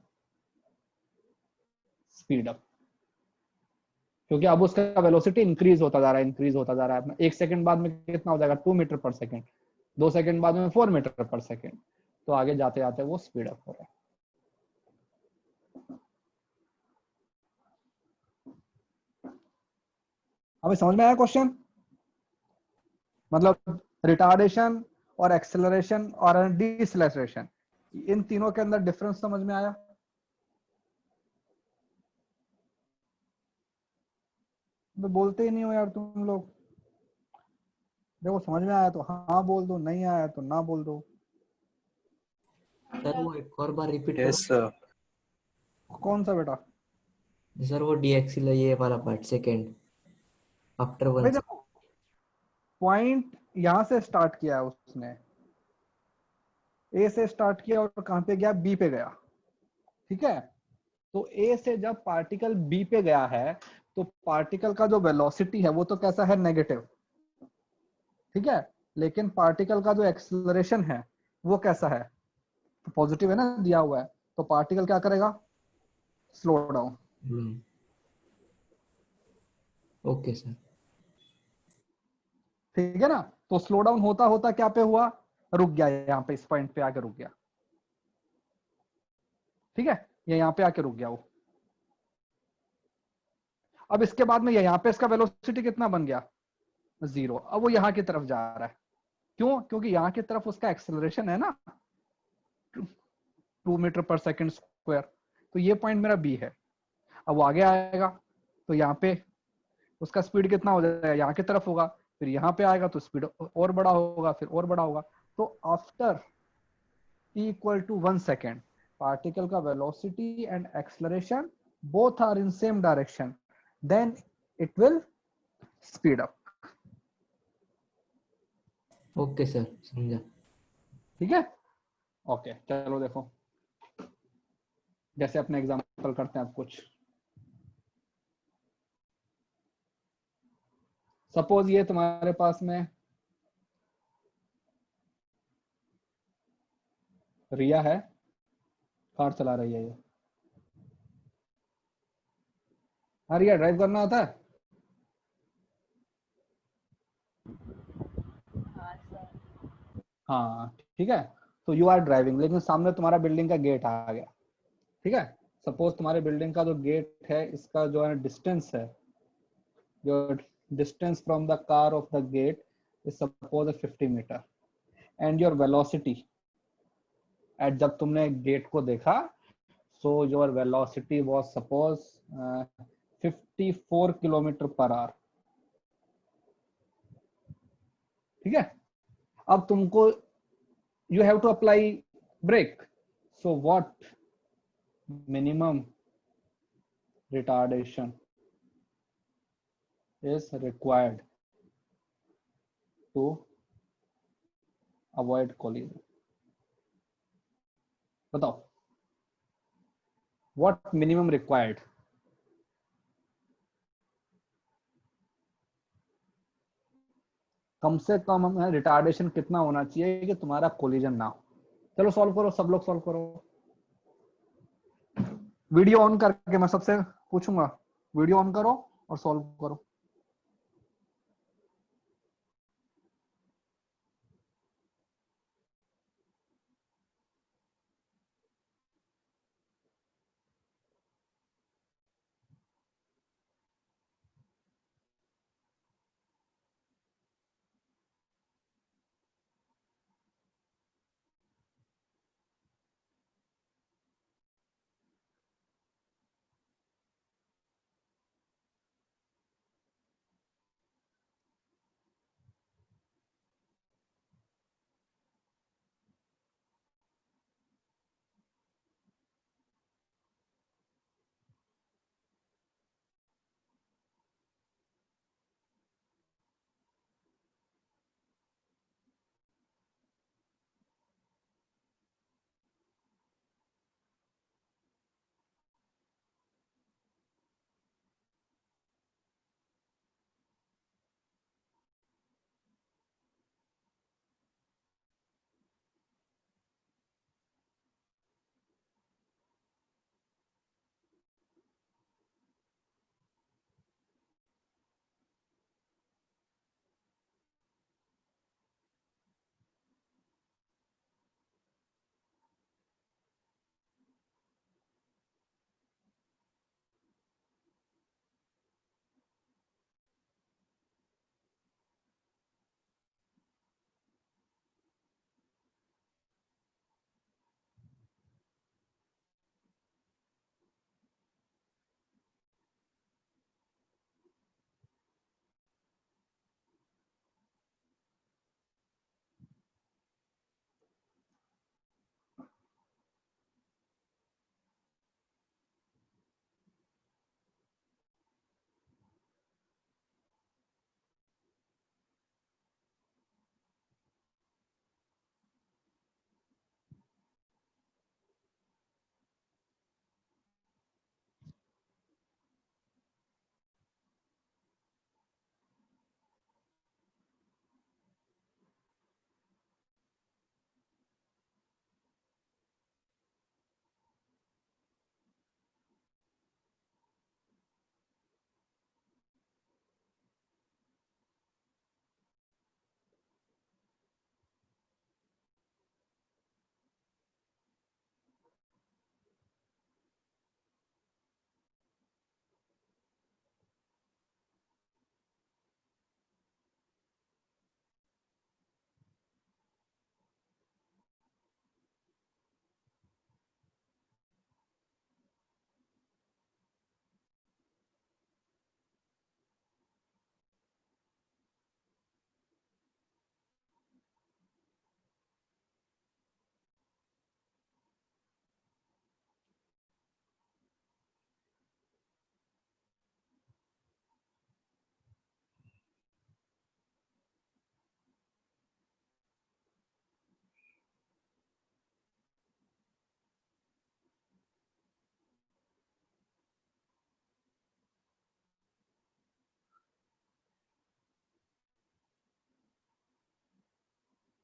speed up, क्योंकि अब उसका वेलोसिटी इंक्रीज होता जा रहा है, इंक्रीज होता जा रहा है। 1 सेकंड बाद में कितना हो जाएगा, 2 मीटर पर सेकंड, 2 सेकंड बाद में 4 मीटर पर सेकंड, तो आगे जाते जाते वो स्पीड अप हो रहा है। अभी समझ में आया क्वेश्चन, मतलब रिटार्डेशन और एक्सेलरेशन और डिसेलेरेशन, इन तीनों के अंदर डिफरेंस समझ में आया। तो बोलते ही नहीं हो यार तुम लोग, देखो समझ में आया तो हाँ बोल दो, नहीं आया तो ना बोल दो। सर वो एक और बार रिपीट यस सर। कौन सा बेटा, करो सर, वो डीएक्सी ये वाला पार्ट सेकंड आफ्टर भाई 1 देखो पॉइंट यहां से स्टार्ट किया है उसने, ए से स्टार्ट किया और कहां पे गया, बी पे गया। ठीक है, तो ए से जब पार्टिकल बी पे गया है तो पार्टिकल का जो वेलोसिटी है वो तो कैसा है, नेगेटिव। ठीक है, लेकिन पार्टिकल का जो एक्सेलरेशन है वो कैसा है, तो पॉजिटिव है ना, दिया हुआ है, तो पार्टिकल क्या करेगा, स्लो डाउन। Okay sir. ठीक है ना, तो स्लो डाउन होता होता क्या पे हुआ, रुक गया, यहाँ पे इस पॉइंट पे आके रुक गया। ठीक है, ये यहाँ पे आके रुक गया वो। अब इसके बाद में यहाँ पे इसका वेलोसिटी कितना बन गया, 0। अब वो यहाँ की तरफ जा रहा है, क्यों, क्योंकि यहाँ की तरफ उसका एक्सेलरेशन है ना 2 मीटर पर सेकंड स्क्वायर, तो ये पॉइंट मेरा बी है। अब वो आगे आएगा तो यहाँ पे उसका स्पीड कितना हो जाएगा, यहाँ की तरफ होगा, फिर यहाँ पे आएगा तो स्पीड और बड़ा होगा, फिर और बड़ा होगा। तो after t equal to 1 second particle का velocity and acceleration both are in same direction, then it will speed up. Okay sir, समझा। ठीक है, ओके चलो देखो, जैसे अपने एग्जांपल करते हैं अब कुछ। सपोज ये तुम्हारे पास में रिया है, कार चला रही है ये। हाँ रिया, ड्राइव करना आता है, हाँ ठीक है, तो यू आर ड्राइविंग, लेकिन सामने तुम्हारा बिल्डिंग का गेट आ गया। ठीक है, सपोज तुम्हारे बिल्डिंग का जो गेट है इसका जो है डिस्टेंस है, जो distance from the car of the gate is suppose 50 metre, and your velocity at, जब तुमने गेट को देखा, so your velocity was suppose 54 kilometre per hour. ठीक है, अब तुमको you have to apply brake, so what minimum retardation is required to avoid collision? बताओ, what minimum required? कम से कम हमें रिटार्डेशन कितना होना चाहिए कि तुम्हारा कोलिजन ना हो। चलो सॉल्व करो, सब लोग सॉल्व करो। वीडियो ऑन करके मैं सबसे पूछूंगा, वीडियो ऑन करो और सॉल्व करो।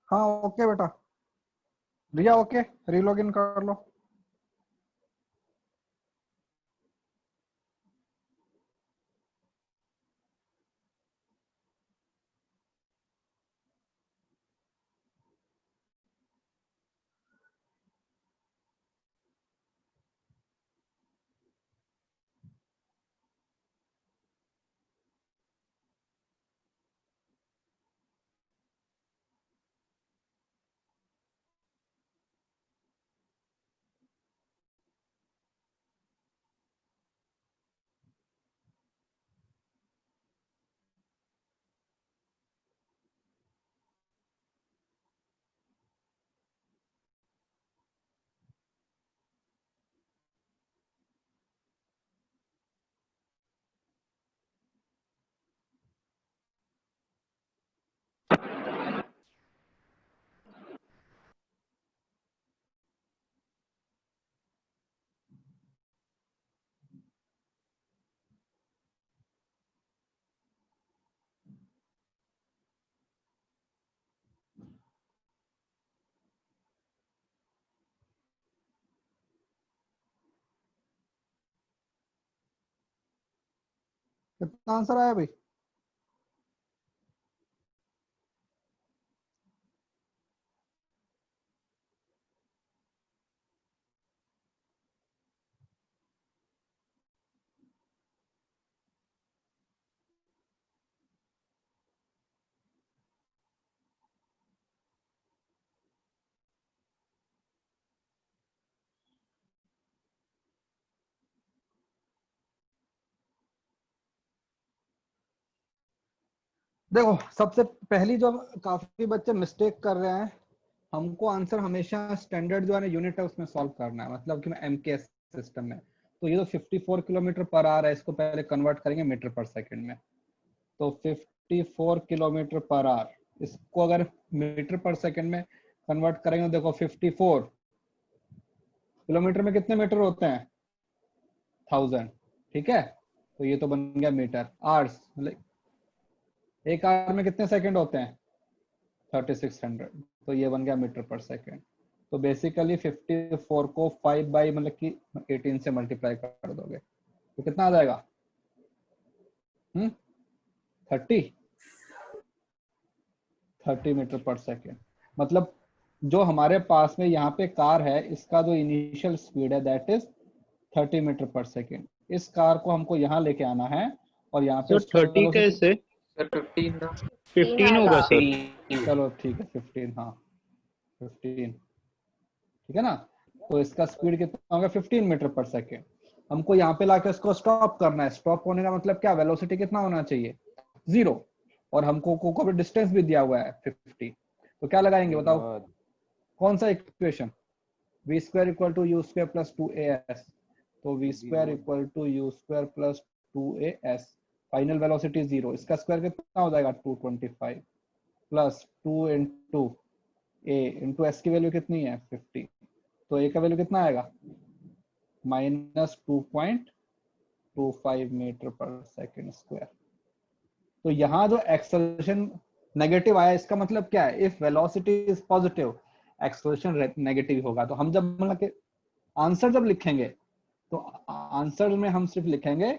हाँ ओके बेटा, रिया ओके, रीलॉग इन कर लो। कितना आंसर आया भाई? देखो सबसे पहली जो काफी बच्चे मिस्टेक कर रहे हैं, हमको आंसर हमेशा स्टैंडर्ड जो है ना यूनिट है उसमें सॉल्व करना है, मतलब कि मैं एमकेएस सिस्टम में। तो ये जो 54 किलोमीटर पर आवर है, इसको पहले कन्वर्ट करेंगे मीटर पर सेकंड में। तो 54 किलोमीटर पर आवर, इसको अगर मीटर पर सेकंड में कन्वर्ट करेंगे, देखो 54 किलोमीटर में कितने मीटर होते हैं? 1000, ठीक है। तो ये तो बन गया मीटर। आवर्स मतलब एक आवर में कितने सेकंड होते हैं? 3600, तो ये बन गया मीटर पर सेकंड। तो बेसिकली 54 को 5 बाई मतलब कि 18 से मल्टीप्लाई कर दोगे तो कितना आ जाएगा? 30 मीटर पर सेकंड। मतलब जो हमारे पास में यहाँ पे कार है, इसका जो इनिशियल स्पीड है that is 30 metre per second. इस कार को हमको यहाँ लेके आना है और यहाँ पे सर 30 कैसे? सर 15 ना। 15 होगा सर। चलो ठीक है 15, हाँ 15, ठीक है ना। तो इसका स्पीड कितना होगा? 15 मीटर पर सेकेंड। हमको यहाँ पे लाकर इसको स्टॉप करना है। स्टॉप होने का मतलब क्या? वेलोसिटी कितना होना चाहिए? 0। और हमको को डिस्टेंस भी दिया हुआ है 50। तो क्या लगाएंगे बताओ? कौन सा equation? v square equal to you square plus 2as। तो v square equal to you square plus 2as, final velocity 0। इसका स्क्वायर कितना हो जाएगा? 225 plus 2 into a into s की वैल्यू कितनी है? 50। तो ए का वैल्यू कितना आएगा? -2.25 मीटर पर सेकेंड स्क्वायर। तो यहाँ जो एक्सेलरेशन नेगेटिव आया, इसका मतलब क्या है? If velocity is positive, acceleration negative होगा। तो हम जब मतलब कि आंसर जब लिखेंगे, तो आंसर में हम सिर्फ लिखेंगे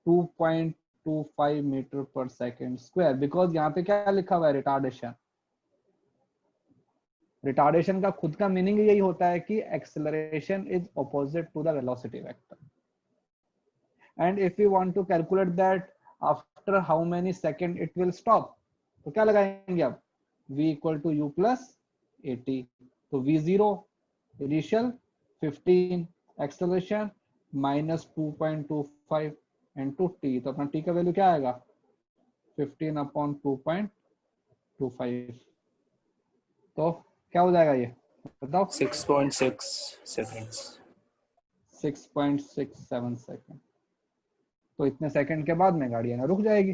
2.25 metre per second square, because यहाँ पे क्या लिखा हुआ है? रिटार्डेशन। रिटार्डेशन का खुद का मीनिंग यही होता है कि acceleration is opposite to the velocity vector, and if you want to calculate that after how many second it will stop, तो क्या लगाएंगे अब? v equal to you plus 80। तो v0 initial 15, acceleration -2.25 into t। तो अपना t का value क्या आएगा? 15/2.25। तो क्या हो जाएगा ये बताओ? 6.6 seconds. 6.67 सेकंड। तो इतने सेकंड के बाद में गाड़ी है ना रुक जाएगी।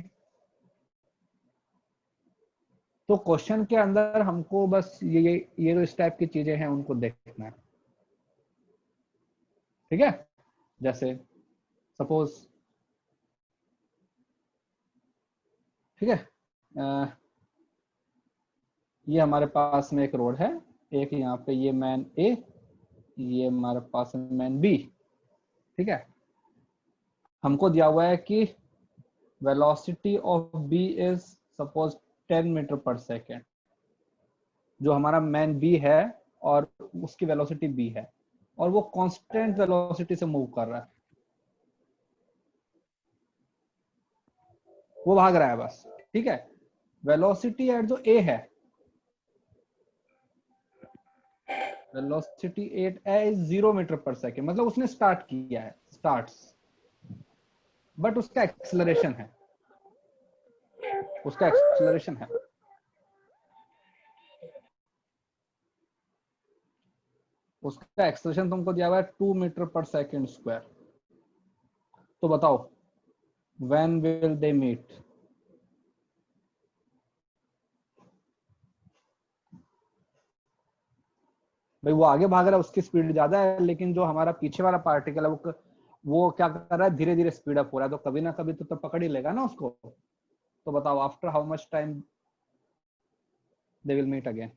तो क्वेश्चन के अंदर हमको बस ये जो इस टाइप की चीजें हैं उनको देखना है, ठीक है। जैसे सपोज, ठीक है, ये हमारे पास में एक रोड है, एक यहाँ पे ये मैन ए, ये हमारे पास मैन बी, ठीक है। हमको दिया हुआ है कि velocity of B is suppose 10 metre per second, जो हमारा मैन बी है और उसकी वेलोसिटी बी है, और वो कांस्टेंट वेलोसिटी से मूव कर रहा है, वो भाग रहा है बस, ठीक है। वेलोसिटी एट जो ए है, velocity at A is 0 metre per second, मतलब उसने स्टार्ट किया है, स्टार्ट्स, बट उसका एक्सेलरेशन है, उसका एक्सेलरेशन है। उसका एक्सेलरेशन तुमको दिया हुआ है 2 मीटर पर सेकेंड स्क्वायर। तो बताओ व्हेन विल दे मीट? भाई वो आगे भाग रहा है, उसकी स्पीड ज्यादा है, लेकिन जो हमारा पीछे वाला पार्टिकल है वो क्या कर रहा है, धीरे धीरे स्पीड अप हो रहा है, तो कभी ना कभी तो पकड़ ही लेगा ना उसको। तो बताओ after how much time they will meet again?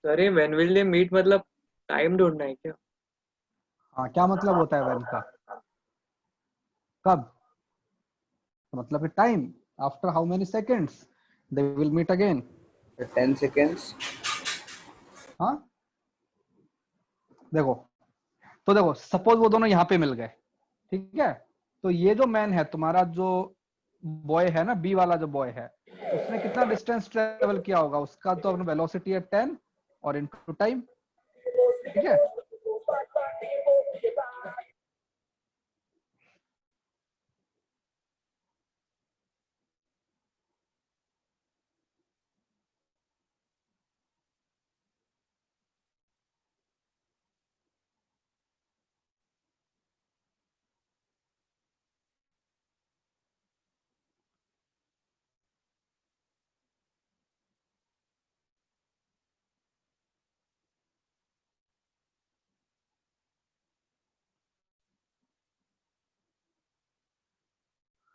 Sir ये व्हेन विल दे मीट मतलब टाइम ढूंढना है क्या? हाँ, क्या मतलब होता है व्हेन का? कब? मतलब कि time, after how many seconds they will meet again. 10 seconds. हाँ देखो, तो देखो सपोज वो दोनों यहाँ पे मिल गए, ठीक है। तो ये जो मैन है तुम्हारा, जो बॉय है ना, बी वाला जो बॉय है, उसने कितना डिस्टेंस ट्रेवल किया होगा? उसका तो अपना वेलोसिटी है 10 और इनटू टाइम, ठीक है।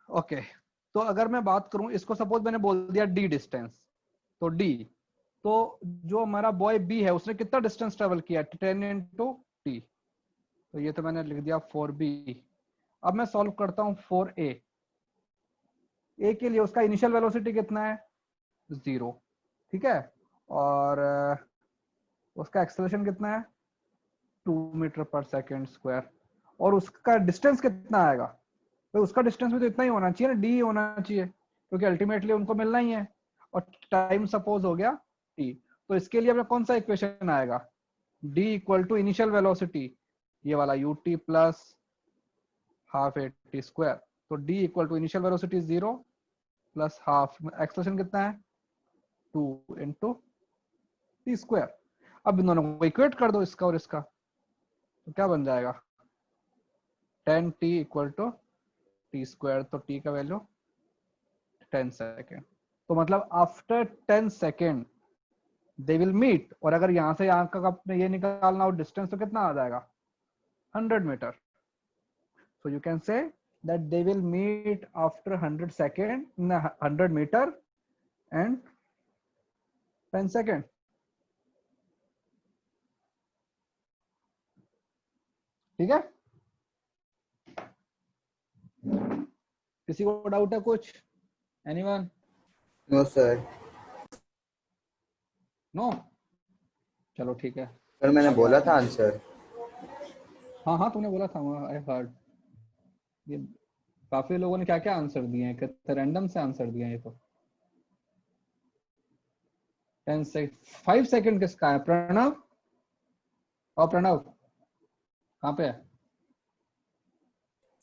ओके, तो अगर मैं बात करूं इसको, सपोज मैंने बोल दिया डी डिस्टेंस, तो डी, तो जो हमारा बॉय बी है उसने कितना डिस्टेंस ट्रेवल किया? 10 इंटू टी, तो ये तो मैंने लिख दिया 4b। अब मैं सॉल्व करता हूं 4a। ए के लिए उसका इनिशियल वेलोसिटी कितना है? 0, ठीक है। और उसका एक्सेलरेशन कितना है? 2 मीटर पर सेकेंड स्क्वायर। और उसका डिस्टेंस कितना आएगा? तो उसका डिस्टेंस भी तो इतना ही होना चाहिए ना, डी होना चाहिए, क्योंकि अल्टीमेटली उनको मिलना ही है। और टाइम सपोज हो गया टी, तो इसके लिए अपना कौन सा इक्वेशन आएगा? D equal to initial velocity, ये वाला U T plus half A T square. तो D equal to initial velocity 0 plus half, acceleration कितना है? 2 इंटू टी स्क्वायर। अब इन दोनों को इक्वेट कर दो, इसका और इसका, तो क्या बन जाएगा? 10t equal to t square, तो t का वैल्यू 10 सेकेंड। तो मतलब after 10 second they will meet. और अगर यहां से यहाँ का आपने ये निकालना हो डिस्टेंस, तो कितना आ जाएगा? 100 metre. So you can say that they will meet after 100 second, 100 meter and 10 second. ठीक है, किसी को डाउट है कुछ? एनीवन? No, sir. नो, चलो ठीक है। सर मैंने आगे बोला आते था हैं। आंसर। हाँ हाँ तुमने बोला था, आई हर्ड। ये काफी लोगों ने क्या क्या आंसर दिए हैं, कितने रैंडम से आंसर दिए हैं ये तो। 10 से 5 सेकंड किसका है? प्रणव, और प्रणव कहाँ पे है?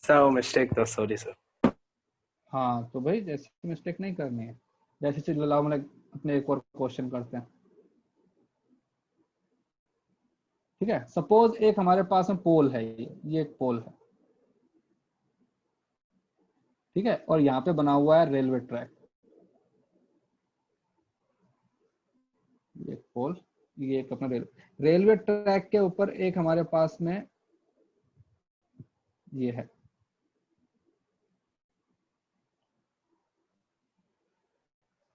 सर वो मिस्टेक था, सॉरी सर। हाँ तो भाई जैसे मिस्टेक नहीं करनी है। जैसे चलो लाओ मतलब अपने एक और क्वेश्चन करते हैं, ठीक है। सपोज एक हमारे पास में पोल है, ये एक पोल है, ठीक है, और यहाँ पे बना हुआ है रेलवे ट्रैक। ये एक पोल, ये एक अपना रेलवे ट्रैक के ऊपर एक हमारे पास में ये है,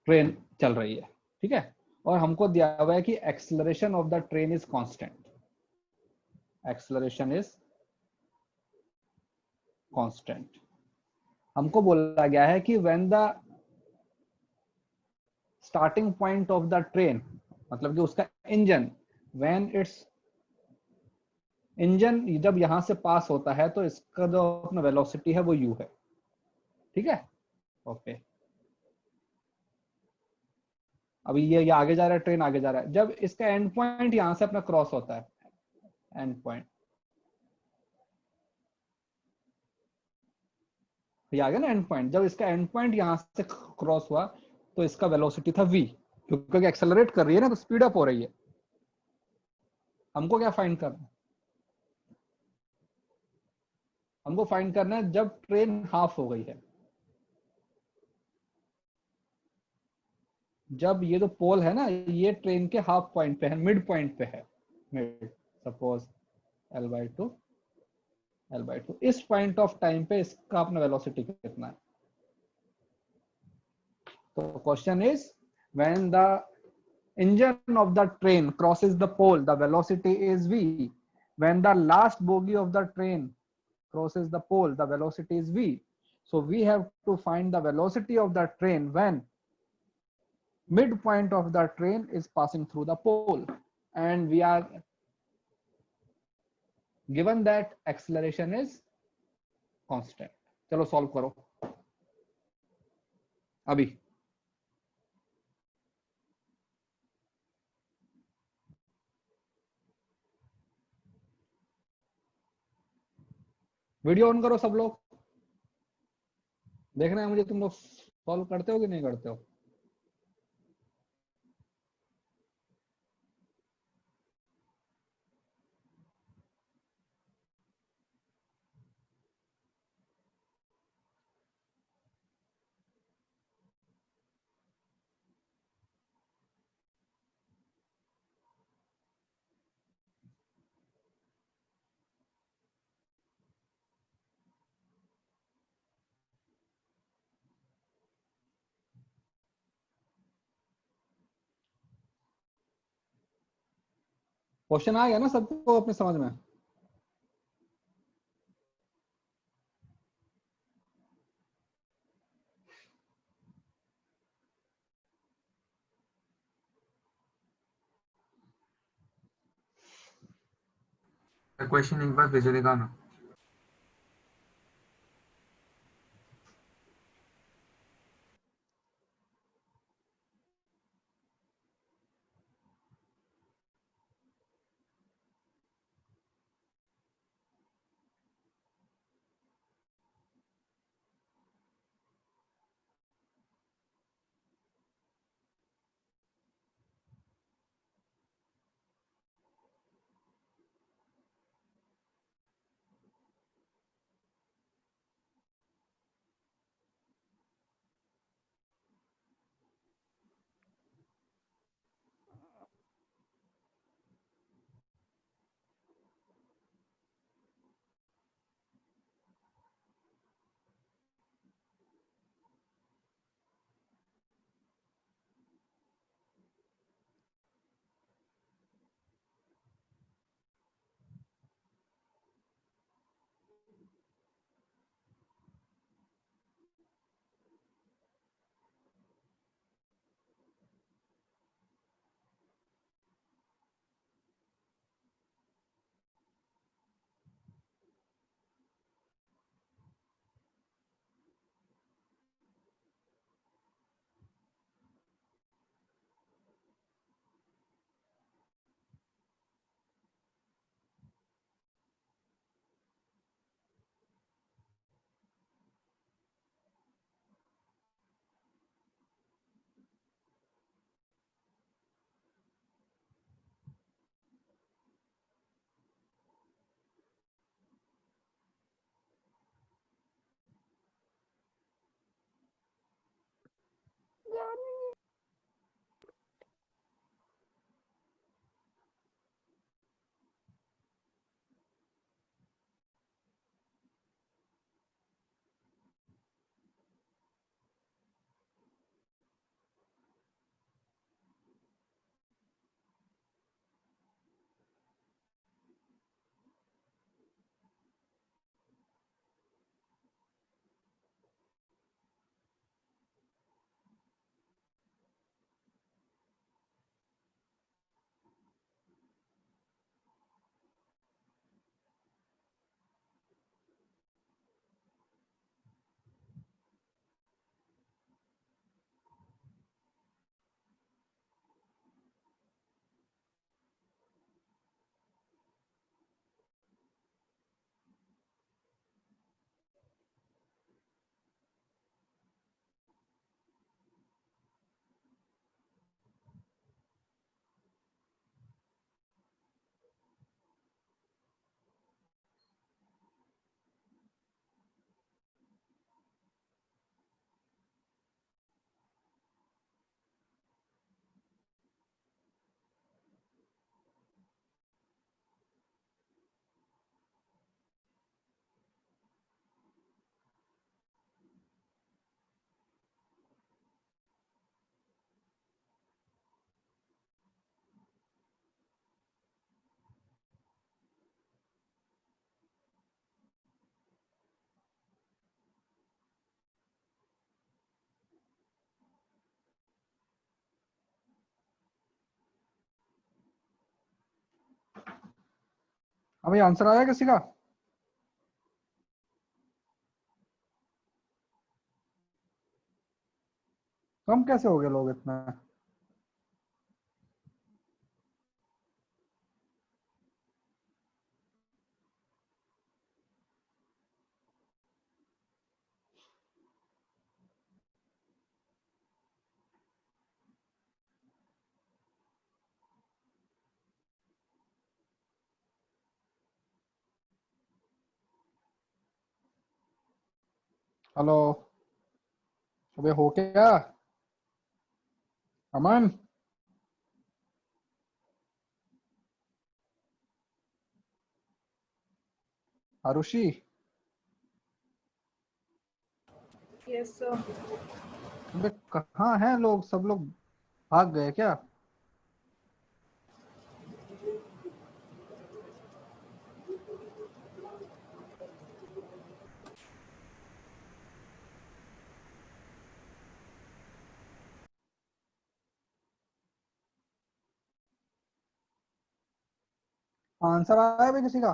ट्रेन चल रही है, ठीक है। और हमको दिया हुआ है कि acceleration of the train is constant, acceleration is constant. हमको बोला गया है कि when the starting point of the train, मतलब कि उसका इंजन, व्हेन इट्स इंजन जब यहां से पास होता है तो इसका जो अपना वेलोसिटी है वो u है, ठीक है। ओके, अभी ये आगे जा रहा है, ट्रेन आगे जा रहा है, जब इसका एंड पॉइंट यहां से अपना क्रॉस होता है, एंड पॉइंट ये आ गया ना, एंड पॉइंट, जब इसका एंड पॉइंट यहां से क्रॉस हुआ तो इसका वेलोसिटी था v, क्योंकि एक्सेलरेट कर रही है ना तो स्पीड अप हो रही है। हमको क्या फाइंड करना है? हमको फाइंड करना है जब ट्रेन हाफ हो गई है, जब ये जो पोल है ना ये ट्रेन के हाफ पॉइंट पे है, मिड पॉइंट पे है, मिड, सपोज L/2, L/2, इस पॉइंट ऑफ टाइम पे इसका अपना वेलोसिटी कितना है? तो question is when the engine of the train crosses the pole, the velocity is v. When the last bogie of the train crosses the pole, the velocity is v. So we have to find the velocity of the train when midpoint of the train is passing through the pole, and we are given that acceleration is constant. चलो solve करो अभी। Video on करो सब लोग, देखना है मुझे तुम लोग सॉल्व करते हो कि नहीं करते हो। क्वेश्चन आ गया ना सबको अपने समझ में? क्वेश्चन एक बार फिर से दिखाना। अभी आंसर आया किसी का? कम कैसे हो गए लोग इतना? हेलो, अबे हो क्या? अमन, आरुषि, यस सर। अबे कहाँ हैं लोग? सब लोग भाग गए क्या? आंसर आया भाई किसी का?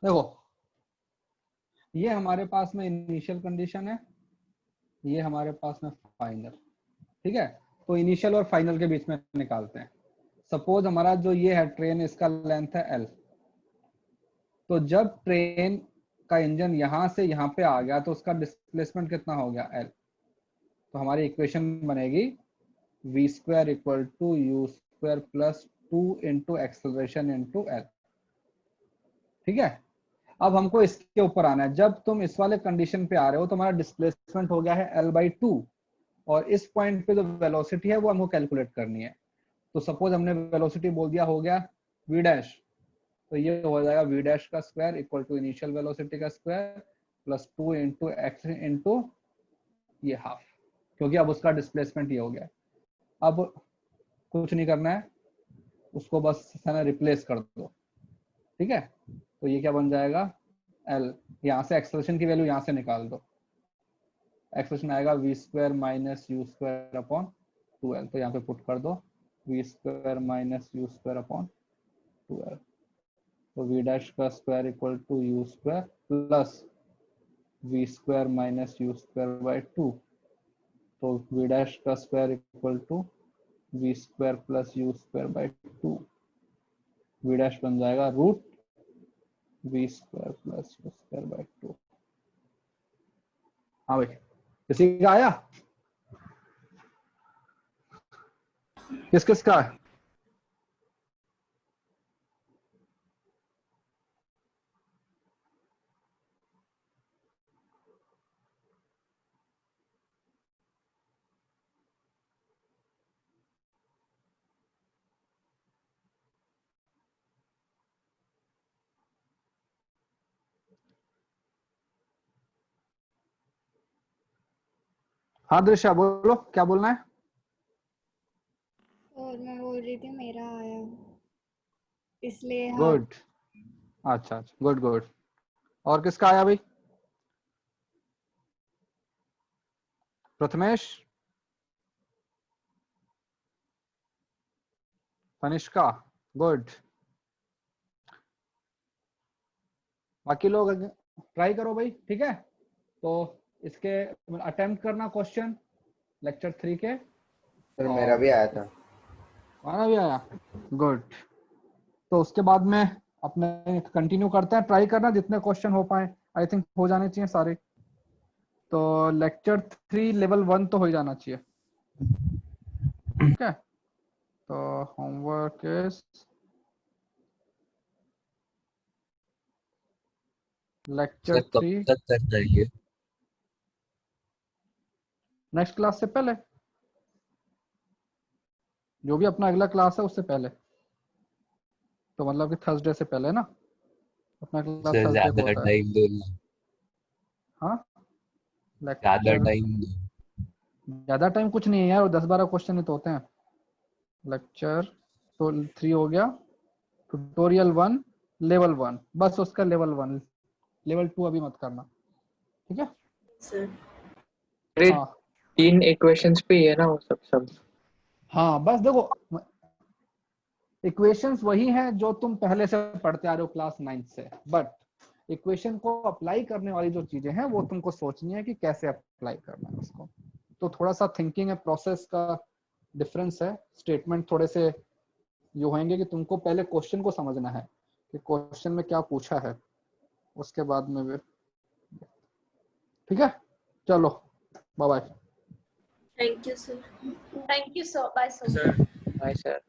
देखो, ये हमारे पास में इनिशियल कंडीशन है, ये हमारे पास में फाइनल, ठीक है। तो इनिशियल और फाइनल के बीच में निकालते हैं। सपोज हमारा जो ये है ट्रेन, इसका लेंथ है L। तो जब ट्रेन का इंजन यहां से यहां पे आ गया तो उसका डिस्प्लेसमेंट कितना हो गया? L। तो हमारी इक्वेशन बनेगी v square equal to you square plus 2 into acceleration into L, ठीक है। अब हमको इसके ऊपर आना है। जब तुम इस वाले कंडीशन पे आ रहे हो तो हमारा डिस्प्लेसमेंट हो गया है L/2, और इस पॉइंट पे जो वेलोसिटी है वो हमको कैलकुलेट करनी है। तो सपोज हमने वेलोसिटी बोल दिया हो गया v डैश, तो ये हो जाएगा v डैश का square equal to initial velocity का square plus 2 into X into ये हाफ, क्योंकि अब उसका डिस्प्लेसमेंट ये हो गया। अब कुछ नहीं करना है, उसको बस है ना रिप्लेस कर दो, ठीक है। तो ये क्या बन जाएगा? L। यहाँ से एक्सेलरेशन की वैल्यू यहाँ से निकाल दो, एक्सेलरेशन आएगा v square minus you square upon 2L। तो यहाँ पे पुट कर दो v square minus you square upon 2L। तो v डैश का square equal to you square plus v square minus you square by 2। तो v डैश का square equal to v square plus u square by 2। v dash बन जाएगा root v square plus u square by 2। हाँ भाई, किसी का आया? किस किस का है? हाँ दृश्या, बोलो क्या बोलना है? और मैं बोल रही थी मेरा आया, इसलिए हाँ। गुड, अच्छा अच्छा, गुड गुड। और किसका आया भाई? प्रथमेश, तनिष्का, गुड। बाकी लोग ट्राई करो भाई, ठीक है। तो इसके अटेम्प्ट करना क्वेश्चन लेक्चर 3 के। सर मेरा भी आया था। हमारा भी आया, गुड। तो उसके बाद में अपने कंटिन्यू करते हैं, ट्राई करना जितने क्वेश्चन हो पाए, आई थिंक हो जाने चाहिए सारे। तो लेक्चर 3 लेवल 1 तो हो ही जाना चाहिए, ठीक है। तो होमवर्क इज लेक्चर 3 तक जाएंगे? नेक्स्ट क्लास से पहले, जो भी अपना अगला क्लास है उससे पहले, तो मतलब कि थर्सडे से पहले ना, अपना क्लास सर थर्सडे को ज्यादा होता है। टाइम दो ना, हाँ, ज्यादा लेक्चर टाइम दो। ज्यादा टाइम कुछ नहीं है यार, 10-12 क्वेश्चन ही तो होते हैं। लेक्चर तो 3 हो गया, ट्यूटोरियल 1 लेवल 1, बस उसका लेवल 1, लेवल 2 अभी मत करना, ठीक है? सर अरे हाँ 3 इक्वेशंस पे ही है ना वो सब। हाँ, बस देखो इक्वेशंस वही हैं जो तुम पहले से पढ़ते आ रहे हो क्लास 9 से, बट इक्वेशन को अप्लाई करने वाली जो चीजें हैं वो तुमको सोचनी है कि कैसे अप्लाई करना है उसको। तो थोड़ा सा थिंकिंग है, प्रोसेस का डिफरेंस है, स्टेटमेंट थोड़े से ये होंगे कि तुमको पहले क्वेश्चन को समझना है कि क्वेश्चन में क्या पूछा है, उसके बाद में भी, ठीक है? चलो bye bye. Thank you sir. Thank you sir, bye sir. Sir bye sir.